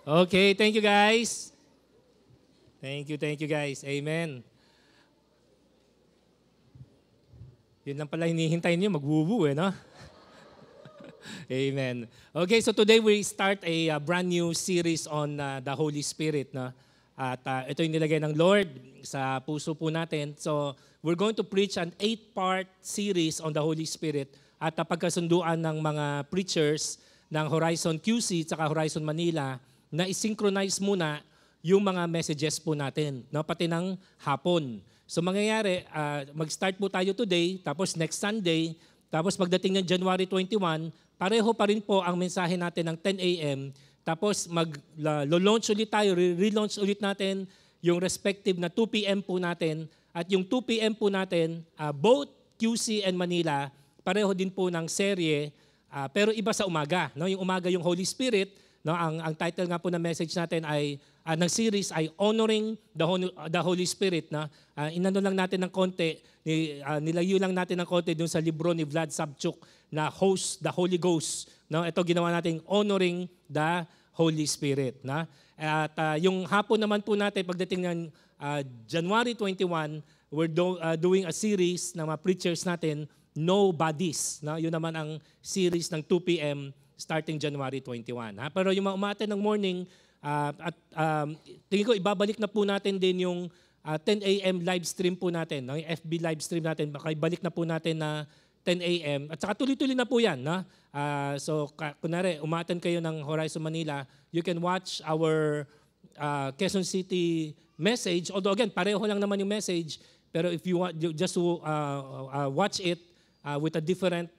Okay, thank you guys. Thank you guys. Amen. Yun lang pala hinihintay niyo, magwuwu no? Amen. Okay, so today we start a brand new series on the Holy Spirit. No? At ito yung nilagay ng Lord sa puso po natin. So we're going to preach an 8-part series on the Holy Spirit at pagkasunduan ng mga preachers ng Horizon QC at Horizon Manila na isynchronize muna yung mga messages po natin, no? Pati ng hapon. So mangyayari, mag-start po tayo today, tapos next Sunday, tapos pagdating ng January 21, pareho pa rin po ang mensahe natin ng 10 a.m. Tapos mag-launch ulit tayo, relaunch ulit natin yung respective na 2 p.m. po natin. At yung 2 p.m. po natin, both QC and Manila, pareho din po ng serye, pero iba sa umaga. No? Yung umaga yung Holy Spirit, no? Ang title nga po ng message natin ay, ng series ay Honoring the Holy Spirit. No? Inano lang natin ng konti, nilayo lang natin ng konti dun sa libro ni Vlad Savchuk na Host the Holy Ghost. No? Ito ginawa natin Honoring the Holy Spirit. No? At yung hapon naman po natin, pagdating ng January 21, we're doing a series ng mga preachers natin, No Bodies. No? Yun naman ang series ng 2 p.m. starting January 21. Ha? Pero yung mga umaten ng morning, tingin ko ibabalik na po natin din yung 10 a.m. live stream po natin. No? Yung FB live stream natin, baka ibalik na po natin na 10 a.m. At saka tuloy-tuloy na po yan. No? So kunwari, umaten kayo ng Horizon Manila, you can watch our Quezon City message. Although again, pareho lang naman yung message. Pero if you want just to watch it with a different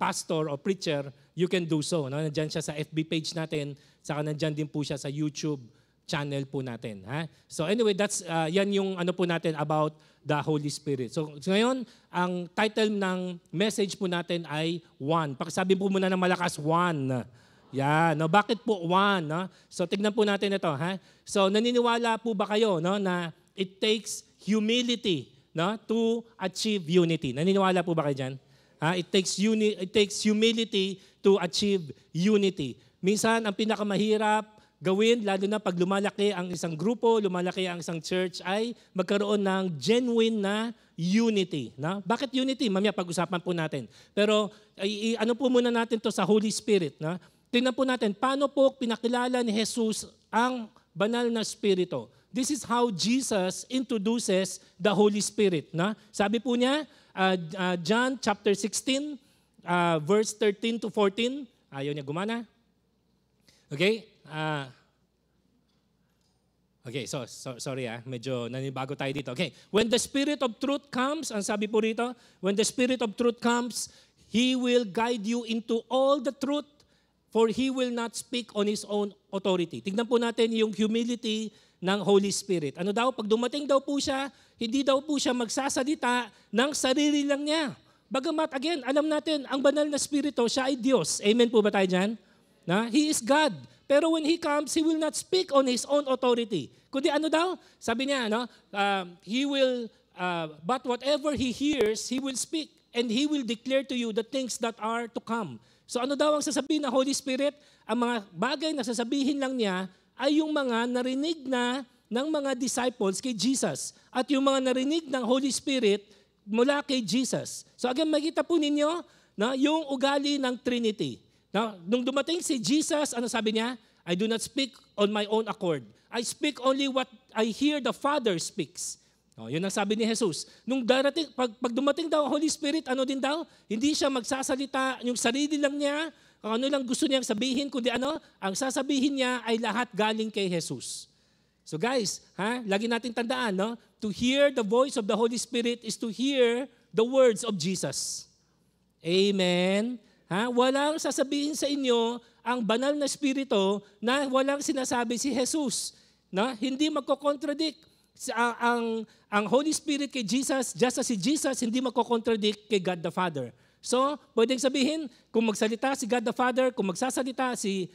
pastor or preacher, you can do so. No? Nandiyan siya sa FB page natin, saka nandiyan din po siya sa YouTube channel po natin. Ha? So anyway, that's yan yung ano po natin about the Holy Spirit. So ngayon, ang title ng message po natin ay One. Pakisabi po muna ng malakas, One. Yan. No? Bakit po One? No? So tignan po natin ito. Ha? So naniniwala po ba kayo, no, na it takes humility, no, to achieve unity? Naniniwala po ba kayo dyan? It takes humility to achieve unity. Minsan, ang pinakamahirap gawin, lalo na pag lumalaki ang isang grupo, lumalaki ang isang church, ay magkaroon ng genuine na unity. No? Bakit unity? Mamaya pag-usapan po natin. Pero ano po muna natin to sa Holy Spirit. No? Tingnan po natin, paano po pinakilala ni Jesus ang banal na Espiritu? This is how Jesus introduces the Holy Spirit. No? Sabi po niya, John chapter 16, verse 13 to 14. Ayaw niya gumana. Okay? Okay, so sorry medyo nanibago tayo dito. Okay, when the Spirit of truth comes, ang sabi po rito, when the Spirit of truth comes, He will guide you into all the truth, for He will not speak on His own authority. Tignan po natin yung humility ng Holy Spirit. Ano daw? Pag dumating daw po siya, hindi daw po siya magsasalita ng sarili lang niya. Bagamat, again, alam natin, ang banal na Espiritu, siya ay Diyos. Amen po ba tayo dyan? Na? He is God. Pero when He comes, He will not speak on His own authority. Kundi ano daw? Sabi niya, no? He will, but whatever He hears, He will speak. And He will declare to you the things that are to come. So ano daw ang sasabihin ng Holy Spirit? Ang mga bagay na sasabihin lang niya ay yung mga narinig na ng mga disciples kay Jesus. At yung mga narinig ng Holy Spirit mula kay Jesus. So again, makita po ninyo na yung ugali ng Trinity. Now, nung dumating si Jesus, ano sabi niya? I do not speak on my own accord. I speak only what I hear the Father speaks. Yun ang sabi ni Jesus. Nung darating, pag dumating daw ang Holy Spirit, ano din daw? Hindi siya magsasalita, yung sarili lang niya, kung ano lang gusto niyang sabihin, kundi ano, ang sasabihin niya ay lahat galing kay Jesus. So guys, lagi natin tandaan, no? To hear the voice of the Holy Spirit is to hear the words of Jesus. Amen. Walang sasabihin sa inyo ang banal na Espiritu na walang sinasabi si Jesus. Na? Hindi magko-contradict. Ang Holy Spirit kay Jesus, just as si Jesus, hindi magko-contradict kay God the Father. So, pwedeng sabihin, kung magsalita si God the Father, kung magsasalita si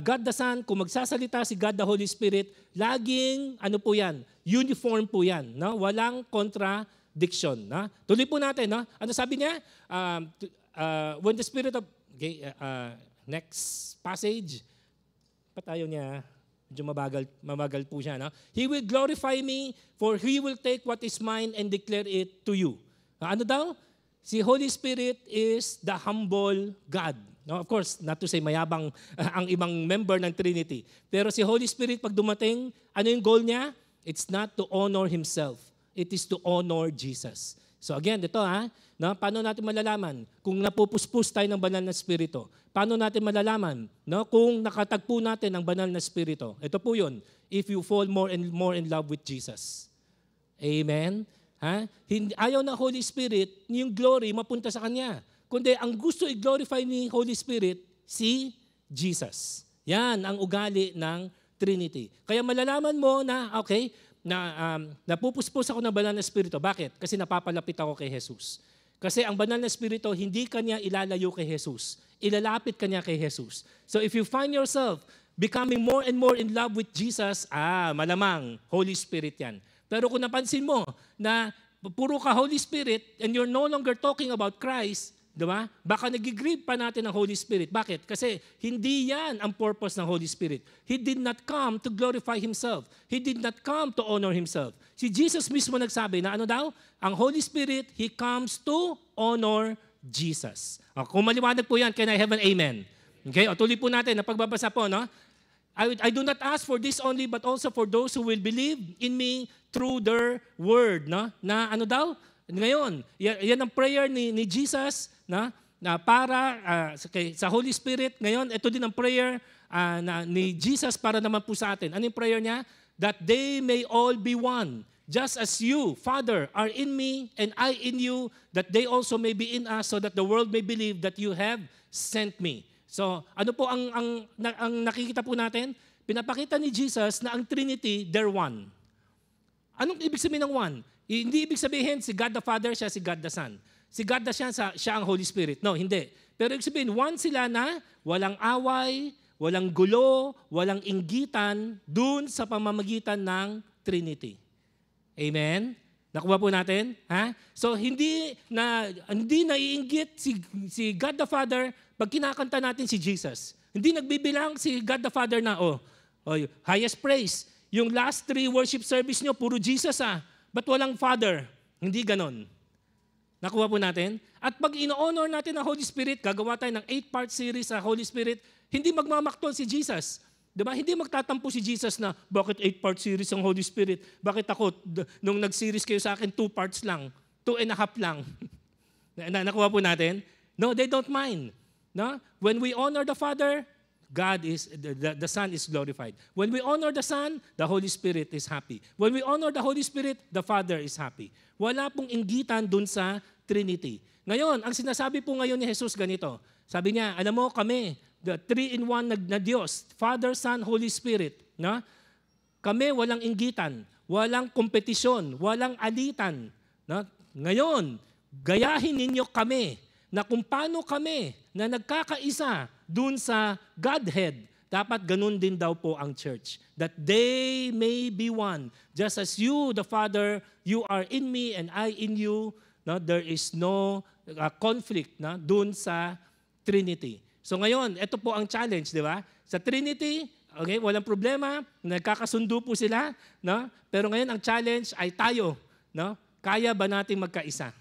God the Son, kung magsasalita si God the Holy Spirit, laging, ano po yan, uniform po yan. No? Walang contradiction. No? Tuloy po natin. No? Ano sabi niya? When the Spirit of... Okay, next passage. Pa tayo niya. Medyo mabagal po siya. No? He will glorify me, for He will take what is mine and declare it to you. Ano daw? Si Holy Spirit is the humble God. No, of course, not to say mayabang ang ibang member ng Trinity. Pero si Holy Spirit, pag dumating, ano yung goal niya? It's not to honor Himself. It is to honor Jesus. So again, ito no, paano natin malalaman kung napupuspos tayo ng banal na Espiritu? Paano natin malalaman no, kung nakatagpo natin ang banal na Espiritu? Ito po yun, if you fall more and more in love with Jesus. Amen? Ayaw na Holy Spirit, yung glory mapunta sa Kanya. Kundi ang gusto i-glorify ni Holy Spirit, si Jesus. Yan ang ugali ng Trinity. Kaya malalaman mo na, okay, napupuspos ako ng banal na Espiritu. Bakit? Kasi napapalapit ako kay Jesus. Kasi ang banal na Espiritu, hindi kanya ilalayo kay Jesus. Ilalapit kanya kay Jesus. So if you find yourself becoming more and more in love with Jesus, malamang, Holy Spirit yan. Pero kung napansin mo na puro ka Holy Spirit and you're no longer talking about Christ, diba? Baka nag-grieve pa natin ang Holy Spirit. Bakit? Kasi hindi yan ang purpose ng Holy Spirit. He did not come to glorify Himself. He did not come to honor Himself. Si Jesus mismo nagsabi na ano daw? Ang Holy Spirit, He comes to honor Jesus. Kung maliwanag po yan, can I have an amen? Okay? O tuloy po natin na pagbabasa po, no? I do not ask for this only, but also for those who will believe in me through their word. No? Na ano daw? Ngayon, yan ang prayer ni Jesus na para sa Holy Spirit. Ngayon, ito din ang prayer ni Jesus para naman po sa atin. Ano yung prayer niya? That they may all be one. Just as you, Father, are in me and I in you, that they also may be in us so that the world may believe that you have sent me. So, ano po ang nakikita po natin? Pinapakita ni Jesus na ang Trinity, they're one. Anong ibig sabihin ng one? Hindi ibig sabihin si God the Father, siya si God the Son. Si God the Son, siya ang Holy Spirit. No, hindi. Pero ibig sabihin, one sila na walang away, walang gulo, walang inggitan dun sa pamamagitan ng Trinity. Amen? Nakuha po natin? So, hindi naiinggit si God the Father pag kinakanta natin si Jesus. Hindi nagbibilang si God the Father na, highest praise. Yung last 3 worship service nyo, puro Jesus Ba't walang Father? Hindi ganon. Nakuha po natin? At pag ino-honor natin ang Holy Spirit, gagawa tayo ng 8-part series sa Holy Spirit, hindi magmamaktol si Jesus. Diba? Hindi magtatampo si Jesus na, bakit 8-part series ang Holy Spirit? Bakit ako, nung nag-series kayo sa akin, 2 parts lang, 2.5 lang. Nakuha po natin? No, they don't mind. No? When we honor the Father, God is, the Son is glorified. When we honor the Son, the Holy Spirit is happy. When we honor the Holy Spirit, the Father is happy. Wala pong inggitan dun sa Trinity. Ngayon, ang sinasabi po ngayon ni Jesus ganito. Sabi niya, alam mo kami, the 3-in-1 na Diyos, Father, Son, Holy Spirit. No? Kami walang inggitan, walang kompetisyon, walang alitan. No? Ngayon, gayahin ninyo kami na kung paano kami na nagkakaisa dun sa Godhead, dapat ganun din daw po ang church. That they may be one. Just as you, the Father, you are in me and I in you, no, there is no conflict dun sa Trinity. So ngayon, ito po ang challenge, di ba? Sa Trinity, okay, walang problema, nagkakasundo po sila, no? Pero ngayon ang challenge ay tayo, no? Kaya ba nating magkaisa?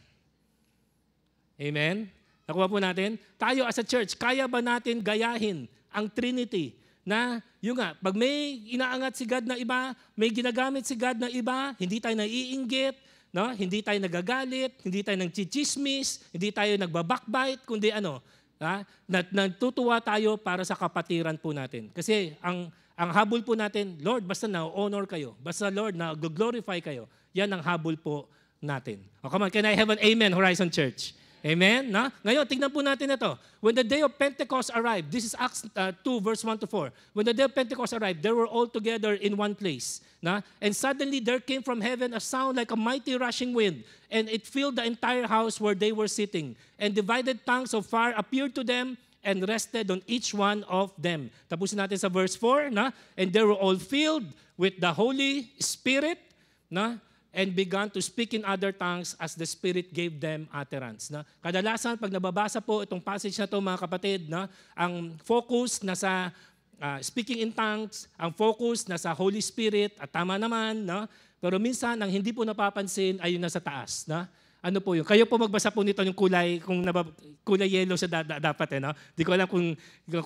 Amen? Nakuha po natin? Tayo as a church, kaya ba natin gayahin ang Trinity na yung pag may inaangat si God na iba, may ginagamit si God na iba, hindi tayo naiinggit, no? Hindi tayo nagagalit, hindi tayo nagchichismis, hindi tayo nagbabackbite, kundi nagtutuwa tayo para sa kapatiran po natin. Kasi ang habol po natin, Lord, basta na-honor kayo, basta Lord, na-glorify kayo, yan ang habol po natin. Come on, can I have an amen, Horizon Church? Amen? No? Ngayon, tignan po natin ito. When the day of Pentecost arrived, this is Acts 2, verse 1 to 4. When the day of Pentecost arrived, they were all together in one place. No? And suddenly there came from heaven a sound like a mighty rushing wind, and it filled the entire house where they were sitting. And divided tongues of fire appeared to them and rested on each one of them. Tapusin natin sa verse 4. No? And they were all filled with the Holy Spirit, no? And began to speak in other tongues as the Spirit gave them utterance. No? Kadalasan, pag nababasa po itong passage na ito, mga kapatid, no? Ang focus nasa speaking in tongues, ang focus nasa Holy Spirit, at tama naman, no? Pero minsan, ang hindi po napapansin ay yung nasa taas. No? Ano po yun? Kayo po magbasa po nito yung kulay, kung kulay yellow siya dapat. No? Di ko alam kung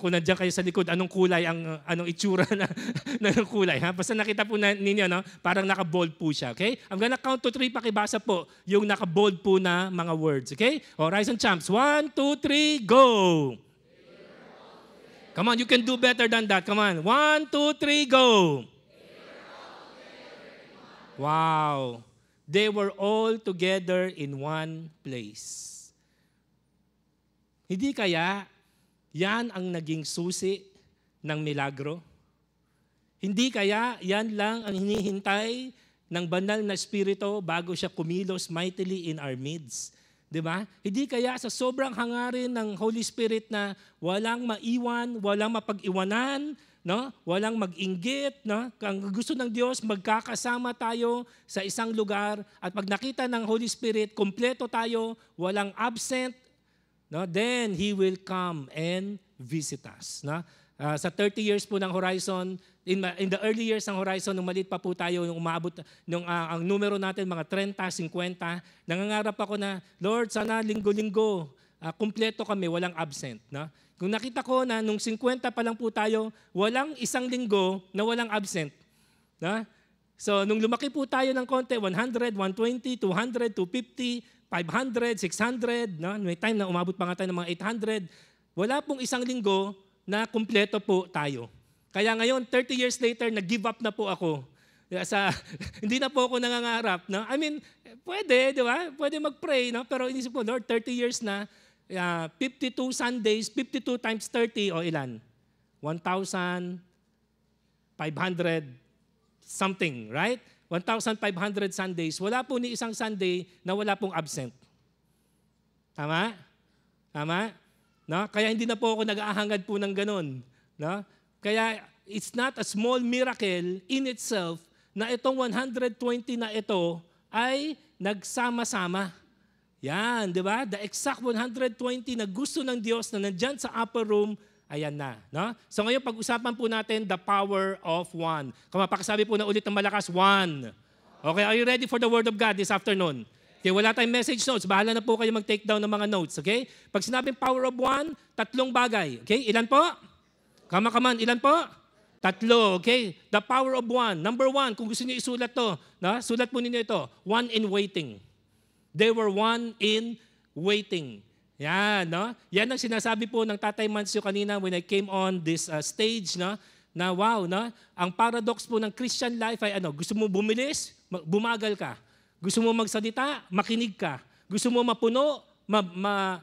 nandiyan kayo sa likod, anong kulay, anong itsura ng kulay. Ha? Basta nakita po ninyo, no? Parang naka-bold po siya. Okay? I'm gonna count to 3, pakibasa po yung naka-bold po na mga words. Okay? Horizon Champs, 1, 2, 3, go! Come on, you can do better than that. Come on. 1, 2, 3, go! Wow. They were all together in one place. Hindi kaya yan ang naging susi ng milagro? Hindi kaya yan lang ang hinihintay ng banal na espiritu bago siya kumilos mightily in our midst? Diba? Hindi kaya sa sobrang hangarin ng Holy Spirit na walang maiwan, walang mapag-iwanan, no? Walang mag-inggit, no? Ang gusto ng Diyos, magkakasama tayo sa isang lugar at pag nakita ng Holy Spirit, kompleto tayo, walang absent, no? Then He will come and visit us. No? Sa 30 years po ng Horizon, in the early years ng Horizon, nung maliit pa po tayo, nung umabot, ang numero natin, mga 30, 50, nangangarap ako na, Lord, sana linggo-linggo, kompleto kami, walang absent. No? Kung nakita ko na nung 50 pa lang po tayo, walang isang linggo na walang absent. No? So, nung lumaki po tayo ng konti, 100, 120, 200, 250, 500, 600, no? May time na umabot pa nga tayo ng mga 800, wala pong isang linggo na kumpleto po tayo. Kaya ngayon, 30 years later, nag-give up na po ako. Hindi na po ako nangangarap. No? I mean, pwede, di ba? Pwede mag-pray, no? Pero inisip ko, Lord, 30 years na, 52 Sundays, 52 times 30, o ilan? 1,500 something, right? 1,500 Sundays. Wala po ni isang Sunday na wala pong absent. Tama? Tama? No? Kaya hindi na po ako nag-aahangad po ng ganun. No? Kaya it's not a small miracle in itself na itong 120 na ito ay nagsama-sama. Yan, di ba? The exact 120 na gusto ng Diyos na nandyan sa upper room, ayan na. No? So ngayon, pag-usapan po natin the power of one. Pakasabi po na ulit ng malakas, one. Okay, are you ready for the Word of God this afternoon? Okay, wala tayong message notes. Bahala na po kayo mag-take down ng mga notes. Okay? Pag sinabing power of one, 3 bagay. Okay, ilan po? Come on, ilan po? 3, okay? The power of one. Number 1, kung gusto niyo isulat to, no? Sulat po ninyo ito, one in waiting. They were one in waiting. Yan, no? Yan ang sinasabi po ng Tatay Mancio kanina when I came on this stage, no? Na wow, no? Ang paradox po ng Christian life ay ano? Gusto mo bumilis? Bumagal ka. Gusto mo magsalita? Makinig ka. Gusto mo mapuno?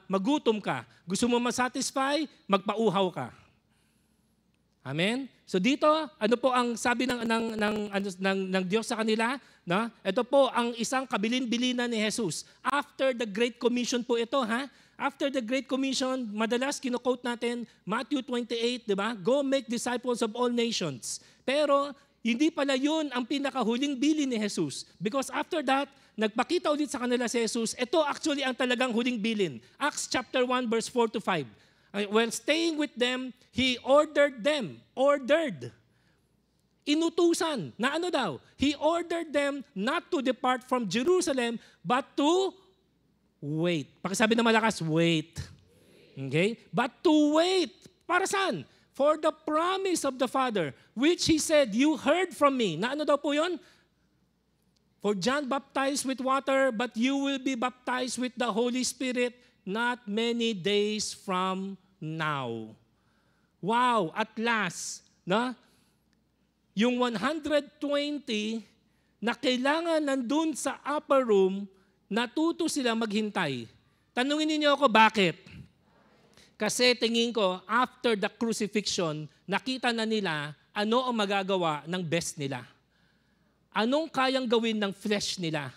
Magutom ka. Gusto mo masatisfy? Magpauhaw ka. Amen? So dito, ano po ang sabi ng Diyos sa kanila? No? Ito po ang isang kabilin-bilinan ni Jesus. After the Great Commission po ito, ha? After the Great Commission, madalas kino-quote natin, Matthew 28, di ba? Go make disciples of all nations. Pero hindi pala yun ang pinakahuling bilin ni Jesus. Because after that, nagpakita ulit sa kanila si Jesus, ito actually ang talagang huling bilin. Acts chapter 1, verse 4 to 5. While staying with them, He ordered them. Ordered. Inutusan. Na ano daw? He ordered them not to depart from Jerusalem, but to wait. Pakisabi na malakas, wait. Okay? But to wait. Para saan? For the promise of the Father, which He said, you heard from me. Na ano daw po yun? For John baptized with water, but you will be baptized with the Holy Spirit not many days from now. Wow, at last, no? Yung 120 na kailangan nandun sa upper room, natuto sila maghintay. Tanungin niyo ako bakit? Kasi tingin ko, after the crucifixion, nakita na nila ano ang magagawa ng best nila. Anong kayang gawin ng flesh nila?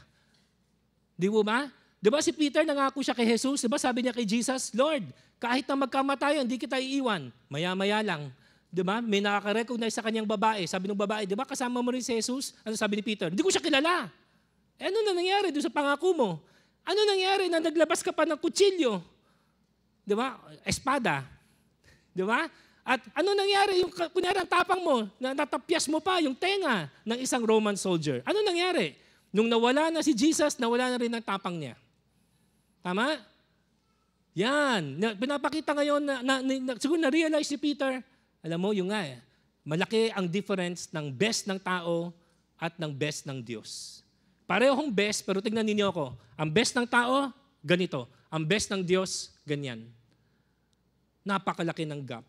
Di ba? Di ba si Peter nangako siya kay Jesus? Di ba sabi niya kay Jesus, Lord, kahit na magkamatayan, hindi kita iiwan. Maya-maya lang. Di ba? May nakaka-recognize sa kanyang babae. Sabi ng babae, di ba kasama mo rin si Jesus? Ano sabi ni Peter? Hindi ko siya kilala. Ano na nangyari doon sa pangako mo? Ano nangyari na naglabas ka pa ng kutsilyo? Di ba? Espada. Di ba? At ano nangyari? Yung, kunyari ang tapang mo, natapyas mo pa yung tenga ng isang Roman soldier. Ano nangyari? Nung nawala na si Jesus, nawala na rin ang tapang niya. Tama? Yan. Pinapakita ngayon siguro na-realize si Peter, alam mo, yung nga malaki ang difference ng best ng tao at ng best ng Diyos. Parehong best, pero tingnan ninyo ako. Ang best ng tao, ganito. Ang best ng Diyos, ganyan. Napakalaki ng gap.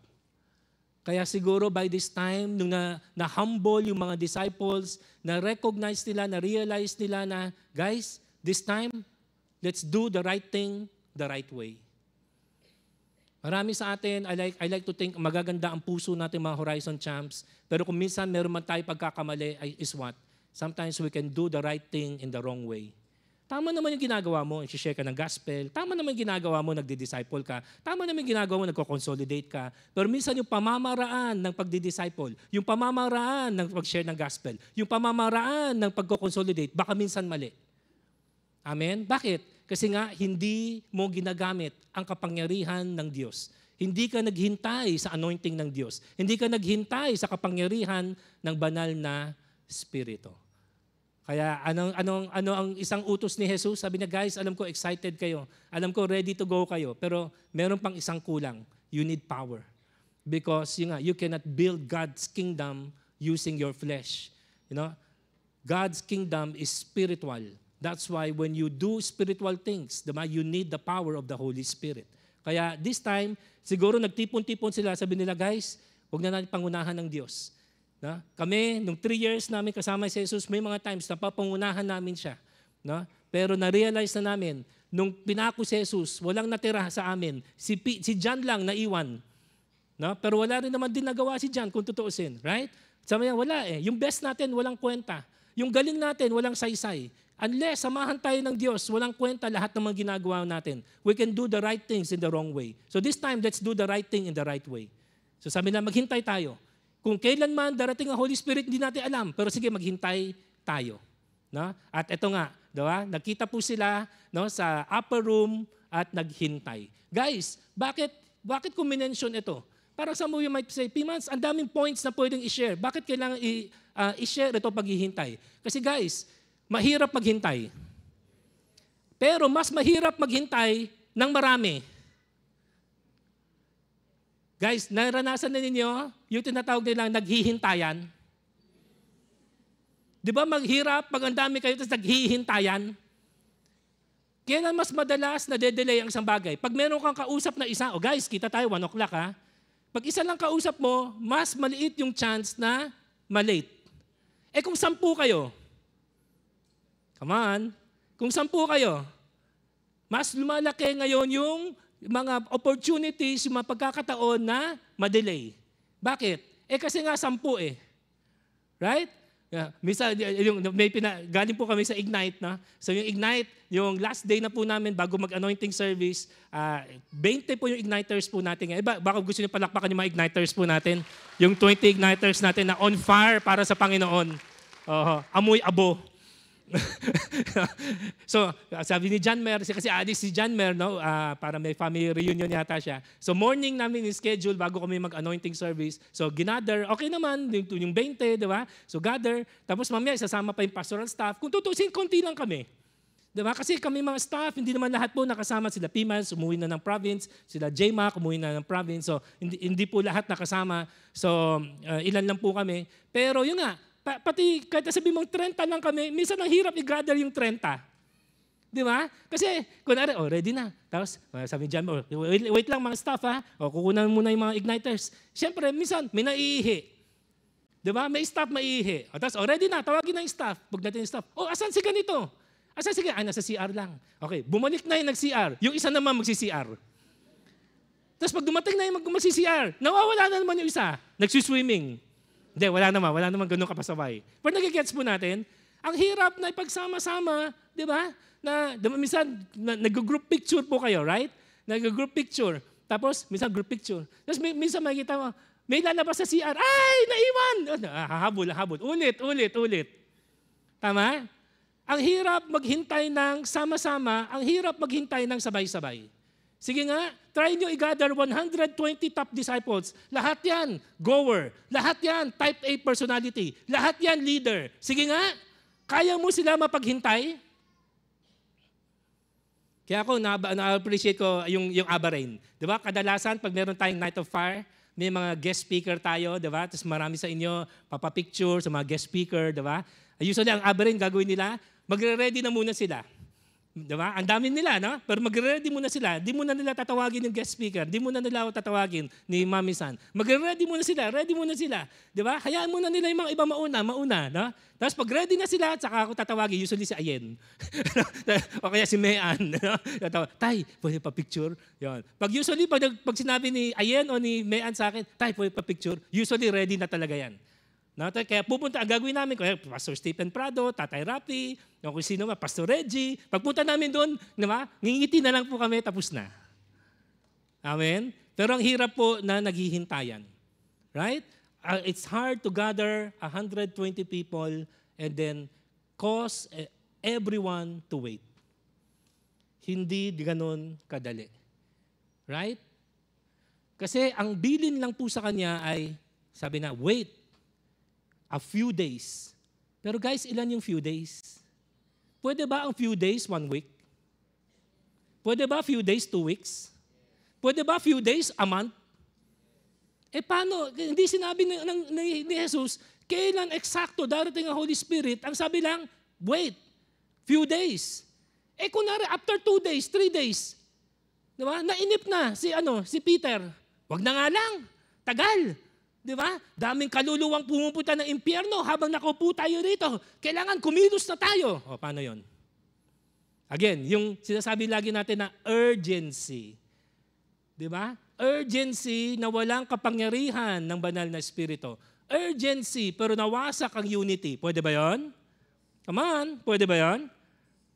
Kaya siguro by this time, nung na-humble yung mga disciples, na-recognize nila, na-realize nila na, guys, this time, let's do the right thing the right way. Marami sa atin, I like to think, magaganda ang puso natin mga Horizon Champs, pero kung minsan meron man tayo pagkakamali, is what? Sometimes we can do the right thing in the wrong way. Tama naman yung ginagawa mo, i-share ka ng gospel. Tama naman yung ginagawa mo, nagdi-disciple ka. Tama naman yung ginagawa mo, nagko-consolidate ka. Pero minsan yung pamamaraan ng pagdi-disciple, yung pamamaraan ng pag-share ng gospel, yung pamamaraan ng pagko-consolidate, baka minsan mali. Amen? Bakit? Kasi nga, hindi mo ginagamit ang kapangyarihan ng Diyos. Hindi ka naghintay sa anointing ng Diyos. Hindi ka naghintay sa kapangyarihan ng banal na Espiritu. Kaya ano ang isang utos ni Jesus? Sabi niya, guys, alam ko excited kayo. Alam ko ready to go kayo. Pero meron pang isang kulang. You need power. Because you cannot build God's kingdom using your flesh. God's kingdom is spiritual. That's why when you do spiritual things, you need the power of the Holy Spirit. Kaya this time, siguro nagtipon-tipon sila. Sabi nila, guys, huwag na natin pangunahan ng Diyos. Kami, nung 3 years namin kasama si Jesus, may mga times na papangunahan namin siya. Pero na-realize na namin, nung pinako si Jesus, walang natira sa amin. Si John lang naiwan. Pero wala rin naman din nagawa si John kung tutuusin. Right? Sabi niya, wala eh. Yung best natin, walang kwenta. Yung galing natin, walang saysay. Unless samahan tayo ng Diyos, walang kwenta lahat ng mga ginagawa natin. We can do the right things in the wrong way. So this time, let's do the right thing in the right way. So sabi na, maghintay tayo. Kung kailanman darating ang Holy Spirit, hindi natin alam. Pero sige, maghintay tayo. At ito nga, nakita po sila sa upper room at naghintay. Guys, bakit ko minention ito? Parang some of you might say, Pimans, ang daming points na pwedeng i-share. Bakit kailangan i-share ito paghihintay? Kasi guys, mahirap maghintay. Pero mas mahirap maghintay ng marami. Guys, naranasan na ninyo yung tinatawag nilang naghihintayan? Di ba maghirap pag ang dami kayo tapos naghihintayan? Kailan mas madalas na de-delay ang isang bagay? Pag meron kang kausap na isa, guys, kita tayo, 1 o'clock ha. Pag isa lang kausap mo, mas maliit yung chance na malate. Kung 10 kayo, come on, kung 10 kayo, mas lumalaki ngayon yung mga opportunities, yung mga pagkakataon na ma-delay. Bakit? Kasi nga 10 eh. Right? Minsan, galing po kami sa Ignite. So yung Ignite, yung last day na po namin bago mag-anointing service, 20 po yung Igniters po natin. Baka gusto niyo palakpakan yung mga Igniters po natin. Yung 20 Igniters natin na on fire para sa Panginoon. Amoy abo. So, sabi ni John Mer, kasi adik si John Mer, para may family reunion yata siya. So, morning namin schedule bago kami mag-anointing service. So, ginather, okay naman, yung 20, di ba? So, gather, tapos mamaya isasama pa yung pastoral staff. Kung tutusin, konti lang kami. Di ba? Kasi kami mga staff, hindi naman lahat po nakasama. Sila Pimans, umuwi na ng province. Sila J-Mac, umuwi na ng province. So, hindi po lahat nakasama. So, ilan lang po kami. Pero yun nga, pati kahit sabi mong 30 lang kami, minsan ang hirap i-gather yung 30. Di ba? Kasi, kunwari, ready na. Tapos, sabi ni John, wait lang mga staff ha. Kukunan muna yung mga igniters. Siyempre, minsan, may naiihi. Di ba? May staff maiihi. Tapos, ready na, tawagin na yung staff. Pagdating yung staff, asan si ganito? Asan si ganito? Nasa CR lang. Okay, bumalik na yung nag-CR. Yung isa naman magsi-CR. Tapos, pag dumating na yung mag-CR, nawawala na naman yung isa. Nagsiswimming. Hindi, wala naman ganun kapasabay. Pero nagigets po natin, ang hirap na ipagsama-sama, di ba? Minsan, nag-group picture po kayo, right? Nag-group picture. Tapos, minsan group picture. Tapos minsan makikita mo, may lalabas sa CR, ay, naiwan! Habol. Ulit. Tama? Ang hirap maghintay ng sama-sama, ang hirap maghintay ng sabay-sabay. Sige nga, try nyo i-gather 120 top disciples. Lahat yan, goer. Lahat yan, type A personality. Lahat yan, leader. Sige nga, kaya mo sila mapaghintay? Kaya ako, na-appreciate ko yung Abarain. Di ba? Kadalasan, pag meron tayong Night of Fire, may mga guest speaker tayo, di ba? Tapos marami sa inyo, papapicture sa mga guest speaker, di ba? Usually, ang Abarain, gagawin nila, magre-ready na muna sila. Diba? Ang dami nila, no? Pero magre-ready muna sila. Di muna nila tatawagin yung guest speaker. Di muna nila tatawagin ni Mami San. Magre-ready muna sila. Ready muna sila. Diba? Hayaan muna nila yung mga iba mauna, no? Tapos pag ready na sila, saka ako tatawagin. Usually si Ayen. O kaya si Mean. No? Tay, pwede pa picture? Yun. Pag sinabi ni Ayen o ni Mean sa akin, Tay, pwede pa picture? Usually ready na talaga yan. No, kaya pupunta, ang gagawin namin, kaya Pastor Stephen Prado, Tatay Rapi, kung sino ba, Pastor Reggie, pagpunta namin doon, diba, ngingiti na lang po kami, tapos na. Amen? Pero ang hirap po na naghihintayan. Right? It's hard to gather 120 people and then cause everyone to wait. Hindi ganun kadali. Right? Kasi ang bilin lang po sa kanya ay, sabi na, wait. A few days. Pero guys, ilan yung few days? Pwede ba ang few days, 1 week? Pwede ba few days, 2 weeks? Pwede ba few days, a month? Paano? Hindi sinabi ni Jesus, kailan eksakto darating ang Holy Spirit? Ang sabi lang, wait, few days. Kunwari, after 2 days, 3 days, diba? Nainip na si Peter. Wag na nga lang, tagal. Di ba? Daming kaluluwang pumupunta ng impyerno habang nakaupo tayo rito. Kailangan kumilos na tayo. O, paano yon? Again, yung sinasabi lagi natin na urgency. Di ba? Urgency na walang kapangyarihan ng banal na espiritu. Urgency, pero nawasak ang unity. Pwede ba yon? Come on, pwede ba yon?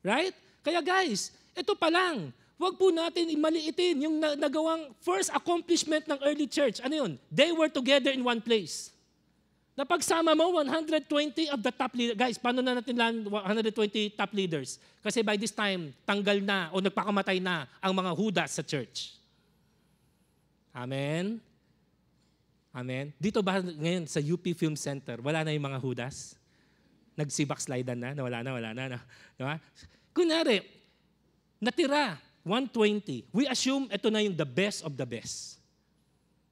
Right? Kaya guys, ito pa lang. Huwag po natin imaliitin yung nagawang first accomplishment ng early church. Ano yun? They were together in one place. Napagsama mo, 120 of the top leaders. Guys, paano na natin lang 120 top leaders? Kasi by this time, tanggal na o nagpakamatay na ang mga Judas sa church. Amen? Amen? Dito ba ngayon sa UP Film Center, wala na yung mga Judas? Nagsibackslidan na? Wala na. Diba? Kunwari, natira, 120. We assume ito na yung the best of the best.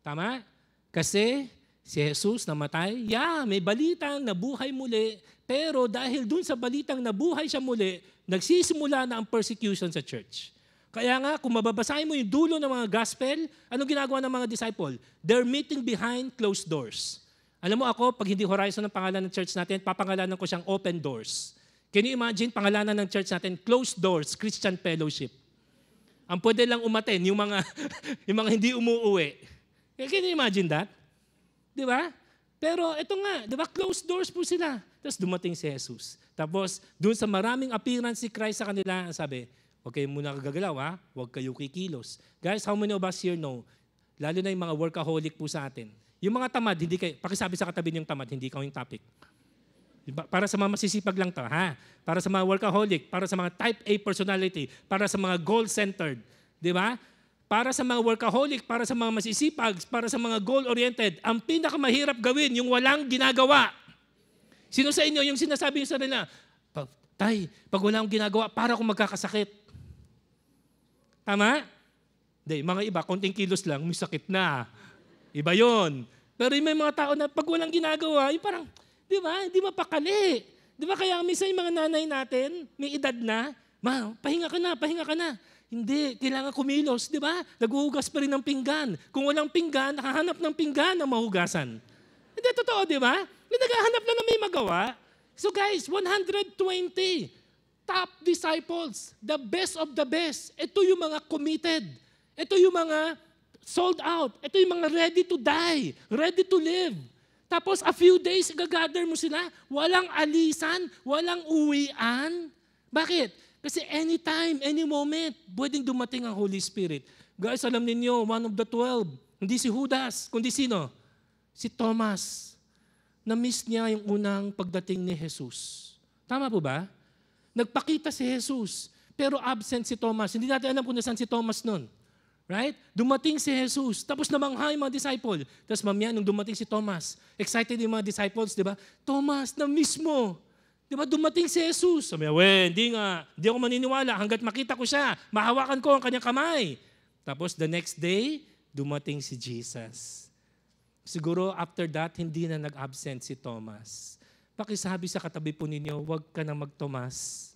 Tama? Kasi si Jesus namatay, may balitang nabuhay muli, pero dahil dun sa balitang nabuhay siya muli, nagsisimula na ang persecution sa church. Kaya nga, kung mababasahin mo yung dulo ng mga gospel, anong ginagawa ng mga disciple? They're meeting behind closed doors. Alam mo ako, pag hindi Horizon ang pangalan ng church natin, papangalanan ko siyang Open Doors. Can you imagine, pangalanan ng church natin, Closed Doors, Christian Fellowship. Ang pwede lang umaten, yung mga hindi umuuwi. Can you imagine that? Di ba? Pero ito nga, di ba, closed doors po sila. Tapos dumating si Jesus. Tapos, doon sa maraming appearance si Christ sa kanila, sabi, huwag kayo muna gagalaw, ha? Huwag kayo kikilos. Guys, how many of us here know? Lalo na yung mga workaholic po sa atin. Yung mga tamad, hindi kayo, pakisabi sa katabi niyong tamad, hindi ikaw yung topic. Para sa mga masisipag lang to, ha? Para sa mga workaholic, para sa mga type A personality, para sa mga goal-centered, di ba? Para sa mga workaholic, para sa mga masisipag, para sa mga goal-oriented, ang pinakamahirap gawin, yung walang ginagawa. Sino sa inyo yung sinasabi nyo sa nila, Tay, pag wala akong ginagawa, para akong magkakasakit. Tama? Hindi, mga iba, konting kilos lang, may sakit na. Iba yon. Pero may mga tao na pag walang ginagawa, yung parang, di ba? Hindi mapakali. Di ba kaya minsan yung mga nanay natin, may edad na, pahinga ka na. Hindi, kailangan kumilos, di ba? Naghuhugas pa rin ng pinggan. Kung walang pinggan, nakahanap ng pinggan na mahugasan. Hindi, totoo, di ba? May naghahanap na may magawa. So guys, 120 top disciples, the best of the best. Ito yung mga committed. Ito yung mga sold out. Ito yung mga ready to die, ready to live. Tapos a few days, gagather mo sila. Walang alisan, walang uwian. Bakit? Kasi anytime, any moment, pwedeng dumating ang Holy Spirit. Guys, alam ninyo, one of the 12, hindi si Judas, kundi sino? Si Thomas. Na-miss niya yung unang pagdating ni Jesus. Tama po ba? Nagpakita si Jesus, pero absent si Thomas. Hindi natin alam kung nasaan si Thomas nun. Right? Dumating si Jesus, tapos namangha yung mga disciple. Tapos mamaya, nung dumating si Thomas, excited yung mga disciples, di ba? Thomas, na-miss mo. Di ba, dumating si Jesus. Sabi niya, hindi nga. Hindi ako maniniwala hanggat makita ko siya. Mahawakan ko ang kanyang kamay. Tapos the next day, dumating si Jesus. Siguro after that, hindi na nag-absent si Thomas. Pakisabi sa katabi po ninyo, huwag ka na mag-Thomas.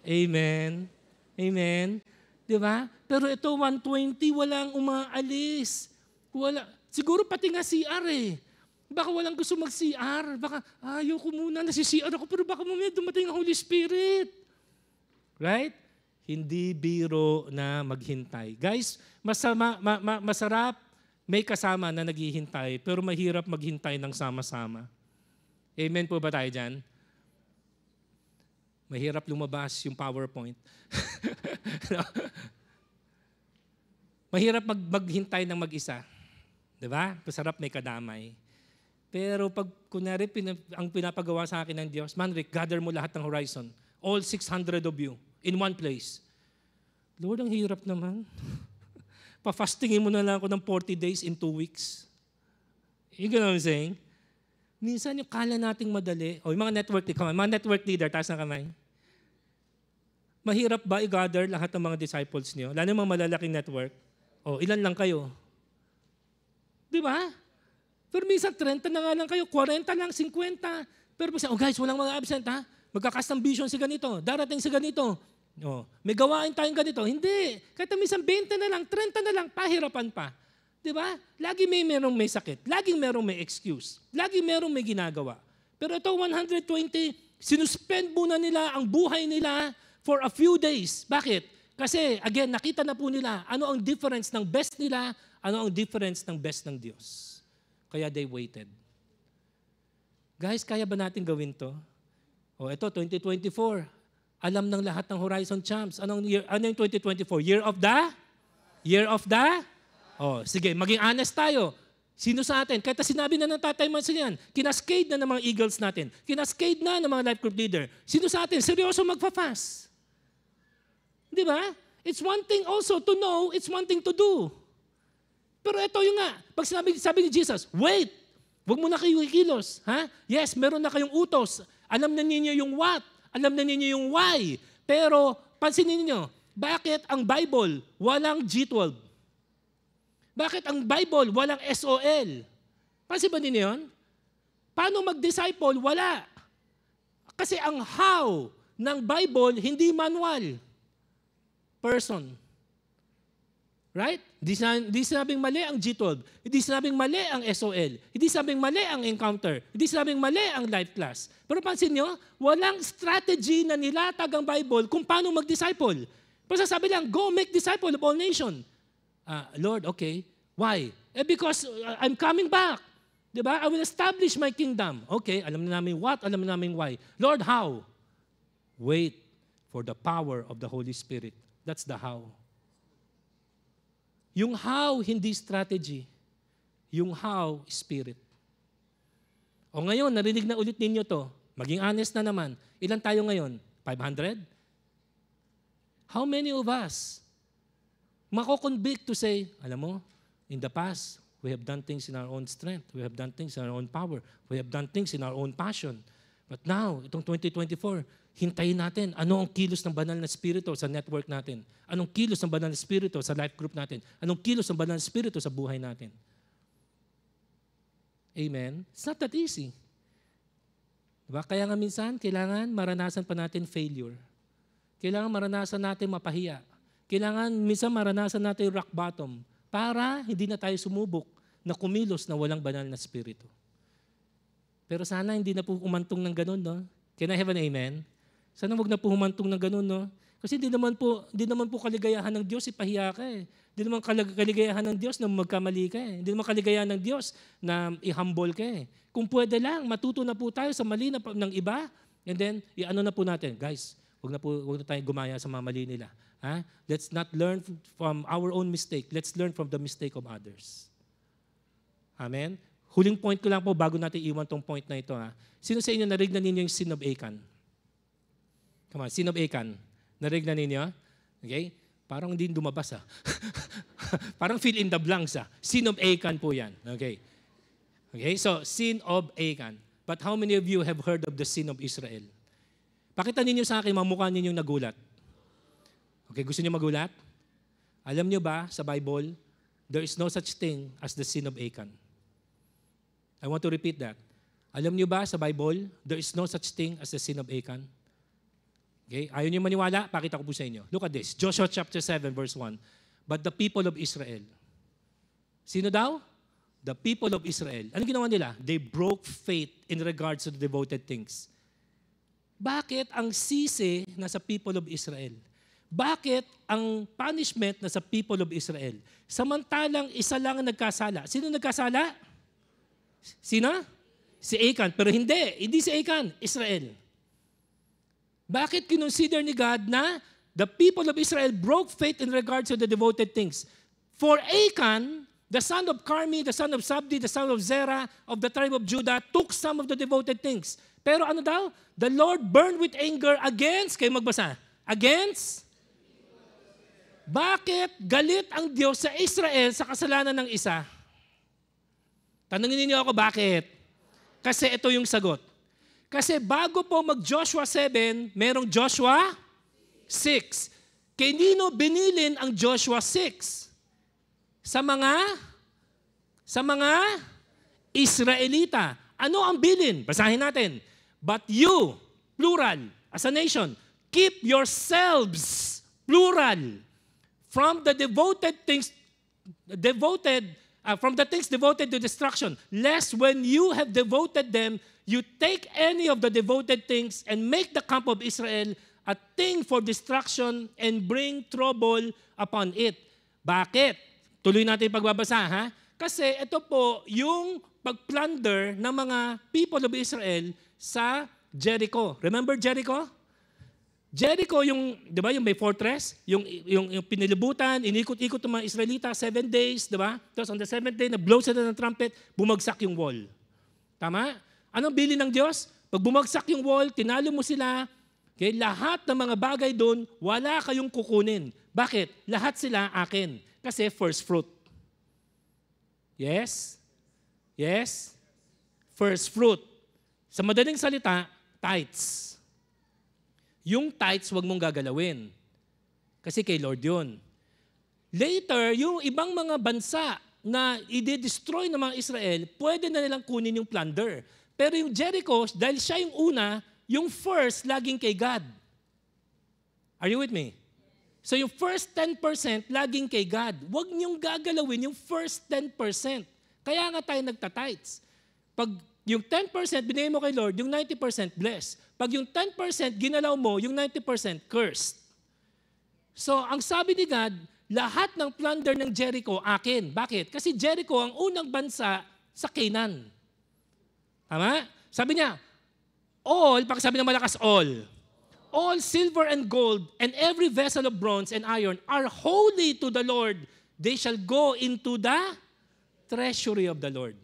Amen. Amen. Di ba? Pero ito, 120, walang umaalis. Wala. Siguro pati nga CR eh. Baka walang gusto mag-CR. Baka, ayoko muna, nasi-CR ako, pero baka mamaya dumating ang Holy Spirit. Right? Hindi biro na maghintay. Guys, masarap may kasama na naghihintay, pero mahirap maghintay ng sama-sama. Amen po ba tayo dyan? Mahirap lumabas yung PowerPoint. No? Mahirap maghintay ng mag-isa. Diba? Masarap may kadamay. Pero pag kunwari ang pinapagawa sa akin ng Diyos, Manric, gather mo lahat ng horizon. All 600 of you in one place. Lord, ang hirap naman. Pa-fastingin mo na lang ako ng 40 days in 2 weeks. You know what I'm saying? Minsan yung kala nating madali, yung mga network leader, taas na kamay. Mahirap ba i-gather lahat ng mga disciples niyo? Lalo yung mga malalaking network. Ilan lang kayo? Di ba? Pero minsan 30 na nga lang kayo, 40 lang, 50. Pero guys, walang mga absent ha? Magka-custom vision si ganito, darating si ganito. May gawain tayong ganito. Hindi. Kahit minsan 20 na lang, 30 na lang, pahirapan pa. Di ba? Lagi merong may sakit. Laging merong may excuse. Lagi merong may ginagawa. Pero ito, 120, sinuspend muna nila ang buhay nila for a few days. Bakit? Kasi, again, nakita na po nila ano ang difference ng best nila, ano ang difference ng best ng Diyos. Kaya they waited. Guys, kaya ba natin gawin to? Ito, 2024. Alam ng lahat ng Horizon Champs. Ano yung 2024? Year of the? Sige, maging honest tayo. Sino sa atin? Kahit sinabi na ng Tatay Manson yan, kinaskade na ng mga Eagles natin. Kinaskade na ng mga life group leader. Sino sa atin? Seryoso magpa-fast. Di ba? It's one thing also to know, it's one thing to do. Pero ito yung nga, pag sabi ni Jesus, wait, huwag mo na kayo ikilos. Ha? Yes, meron na kayong utos. Alam na ninyo yung what, alam na ninyo yung why. Pero, pansinin niyo, bakit ang Bible walang G12? Bakit ang Bible walang SOL? Pansin ba ninyo yun? Paano mag-disciple? Wala. Kasi ang how ng Bible, hindi manual. Person. Right? Hindi sinabing mali ang G12. Hindi sinabing mali ang SOL. Hindi sinabing mali ang encounter. Hindi sinabing mali ang life class. Pero pansin nyo, walang strategy na nilatag ang Bible kung paano mag-disciple. Pero sabi lang, go make disciple of all nations. Lord, okay. Why? Because I'm coming back. Diba? I will establish my kingdom. Okay, alam na namin what, alam na namin why. Lord, how? Wait for the power of the Holy Spirit. That's the how. Yung how, hindi strategy. Yung how, spirit. Ngayon, narinig na ulit ninyo to. Maging honest na naman. Ilan tayo ngayon? 500? How many of us mako-convict to say, alam mo, in the past, we have done things in our own strength. We have done things in our own power. We have done things in our own passion. But now, itong 2024, hintayin natin ano ang kilos ng banal na spirito sa network natin. Anong kilos ng banal na spirito sa life group natin. Anong kilos ng banal na spirito sa buhay natin. Amen? It's not that easy. Diba? Kaya nga minsan, kailangan maranasan pa natin failure. Kailangan maranasan natin mapahiya. Kailangan minsan maranasan natin rock bottom para hindi na tayo sumubok na kumilos na walang banal na spirito. Pero sana hindi na po umantong ng ganun, no? Can I have an amen? Sana wag na po humantong ng ganun, no? Kasi hindi naman po kaligayahan ng Diyos ipahiya ka eh. Hindi naman kaligayahan ng Diyos na magkamali ka eh. Hindi naman kaligayahan ng Diyos na i-humble ka eh. Kung pwede lang, matuto na po tayo sa mali ng iba, and then, i-ano na po natin. Guys, wag na tayo gumaya sa mga mali nila. Ha? Let's not learn from our own mistake. Let's learn from the mistake of others. Amen? Huling point ko lang po bago natin iwan tong point na ito. Ha? Sino sa inyo narignan ninyo yung sin of Achan? Come on, sin of Achan. Narignan ninyo? Okay? Parang hindi lumabas Parang fill in the blanks Sin of Achan po yan. Okay. Okay, so sin of Achan. But how many of you have heard of the sin of Israel? Pakita ninyo sa akin, mamukha ninyong nagulat. Okay, gusto niyo magulat? Alam niyo ba, sa Bible, there is no such thing as the sin of Achan. I want to repeat that. Alam niyo ba, sa Bible, there is no such thing as the sin of Achan? Okay, ayaw niyo maniwala? Pakita ko po sa inyo. Look at this. Joshua chapter 7, verse 1. But the people of Israel. Sino daw? The people of Israel. Ano ginawa nila? They broke faith in regards to the devoted things. Bakit ang sisi nasa people of Israel? Bakit ang punishment nasa people of Israel? Samantalang isa lang ang nagkasala. Sino nagkasala? Sino? Si Achan. Pero hindi si Achan, Israel. Bakit kinonsider ni God na the people of Israel broke faith in regards to the devoted things? For Achan, the son of Carmi, the son of Sabdi, the son of Zerah, of the tribe of Judah, took some of the devoted things. Pero ano daw? The Lord burned with anger against, kayo magbasa, against? Bakit galit ang Diyos sa Israel sa kasalanan ng isa? Tanungin niyo ako, bakit? Kasi ito yung sagot. Kasi bago po mag-Joshua 7, merong Joshua 6. Kanino binilin ang Joshua 6? Sa mga Israelita. Ano ang bilin? Basahin natin. But you, plural, as a nation, keep yourselves, plural, from the devoted things, from the things devoted to destruction, lest when you have devoted them, you take any of the devoted things and make the camp of Israel a thing for destruction and bring trouble upon it. Bakit? Tuloy natin pagbabasa, ha? Kasi ito po yung pagplunder ng mga people of Israel sa Jericho. Remember Jericho? Jericho yung, di ba, yung may fortress, yung pinilibutan, inikot-ikot ng mga Israelita, 7 days, di ba? Tapos on the 7th day, na-blow sila ng trumpet, bumagsak yung wall. Tama? Anong bilin ng Diyos? Pag bumagsak yung wall, tinalo mo sila, okay, lahat ng mga bagay doon, wala kayong kukunin. Bakit? Lahat sila akin. Kasi first fruit. Yes? Yes? First fruit. Sa madaling salita, tithes. Yung tithes, wag mong gagalawin. Kasi kay Lord yun. Later, yung ibang mga bansa na i-destroy ng mga Israel, pwede na nilang kunin yung plunder. Pero yung Jericho, dahil siya yung una, yung first, laging kay God. Are you with me? So yung first 10%, laging kay God. Huwag niyong gagalawin yung first 10%. Kaya nga tayo nagtatites. Pag yung 10% binigay mo kay Lord, yung 90% blessed. Pag yung 10% ginalaw mo, yung 90% cursed. So ang sabi ni God, lahat ng plunder ng Jericho akin. Bakit? Kasi Jericho ang unang bansa sa Canaan. Tama? Sabi niya, all, pakisabi ng malakas, all silver and gold and every vessel of bronze and iron are holy to the Lord. They shall go into the treasury of the Lord.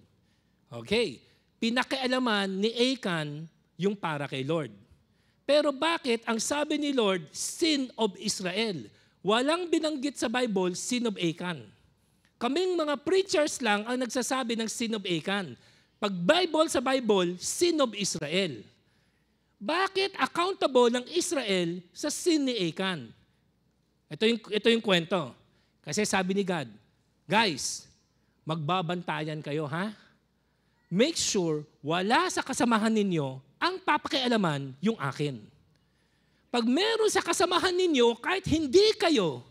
Okay. Pinakialaman ni Achan yung para kay Lord. Pero bakit ang sabi ni Lord, sin of Israel? Walang binanggit sa Bible, sin of Achan. Kaming mga preachers lang ang nagsasabi ng sin of Achan. Pag Bible sa Bible, sin of Israel. Bakit accountable ng Israel sa sin ni Achan? Ito yung kwento. Kasi sabi ni God, guys, magbabantayan kayo, ha? Make sure wala sa kasamahan ninyo ang papakialaman yung akin. Pag meron sa kasamahan ninyo, kahit hindi kayo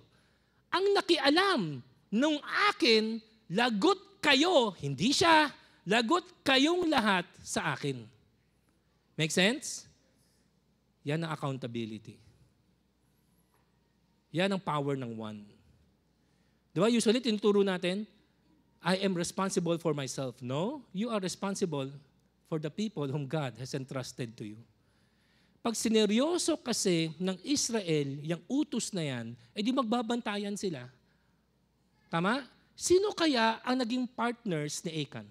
ang nakialam nung akin, lagot kayo, hindi siya, lagot kayong lahat sa akin. Make sense? Yan ang accountability. Yan ang power ng one. Di ba? Usually, tinuturo natin, I am responsible for myself. No, you are responsible for the people whom God has entrusted to you. Pag sineryoso kasi ng Israel, yung utos na yan, edi magbabantayan sila. Tama? Sino kaya ang naging partners ni Achan?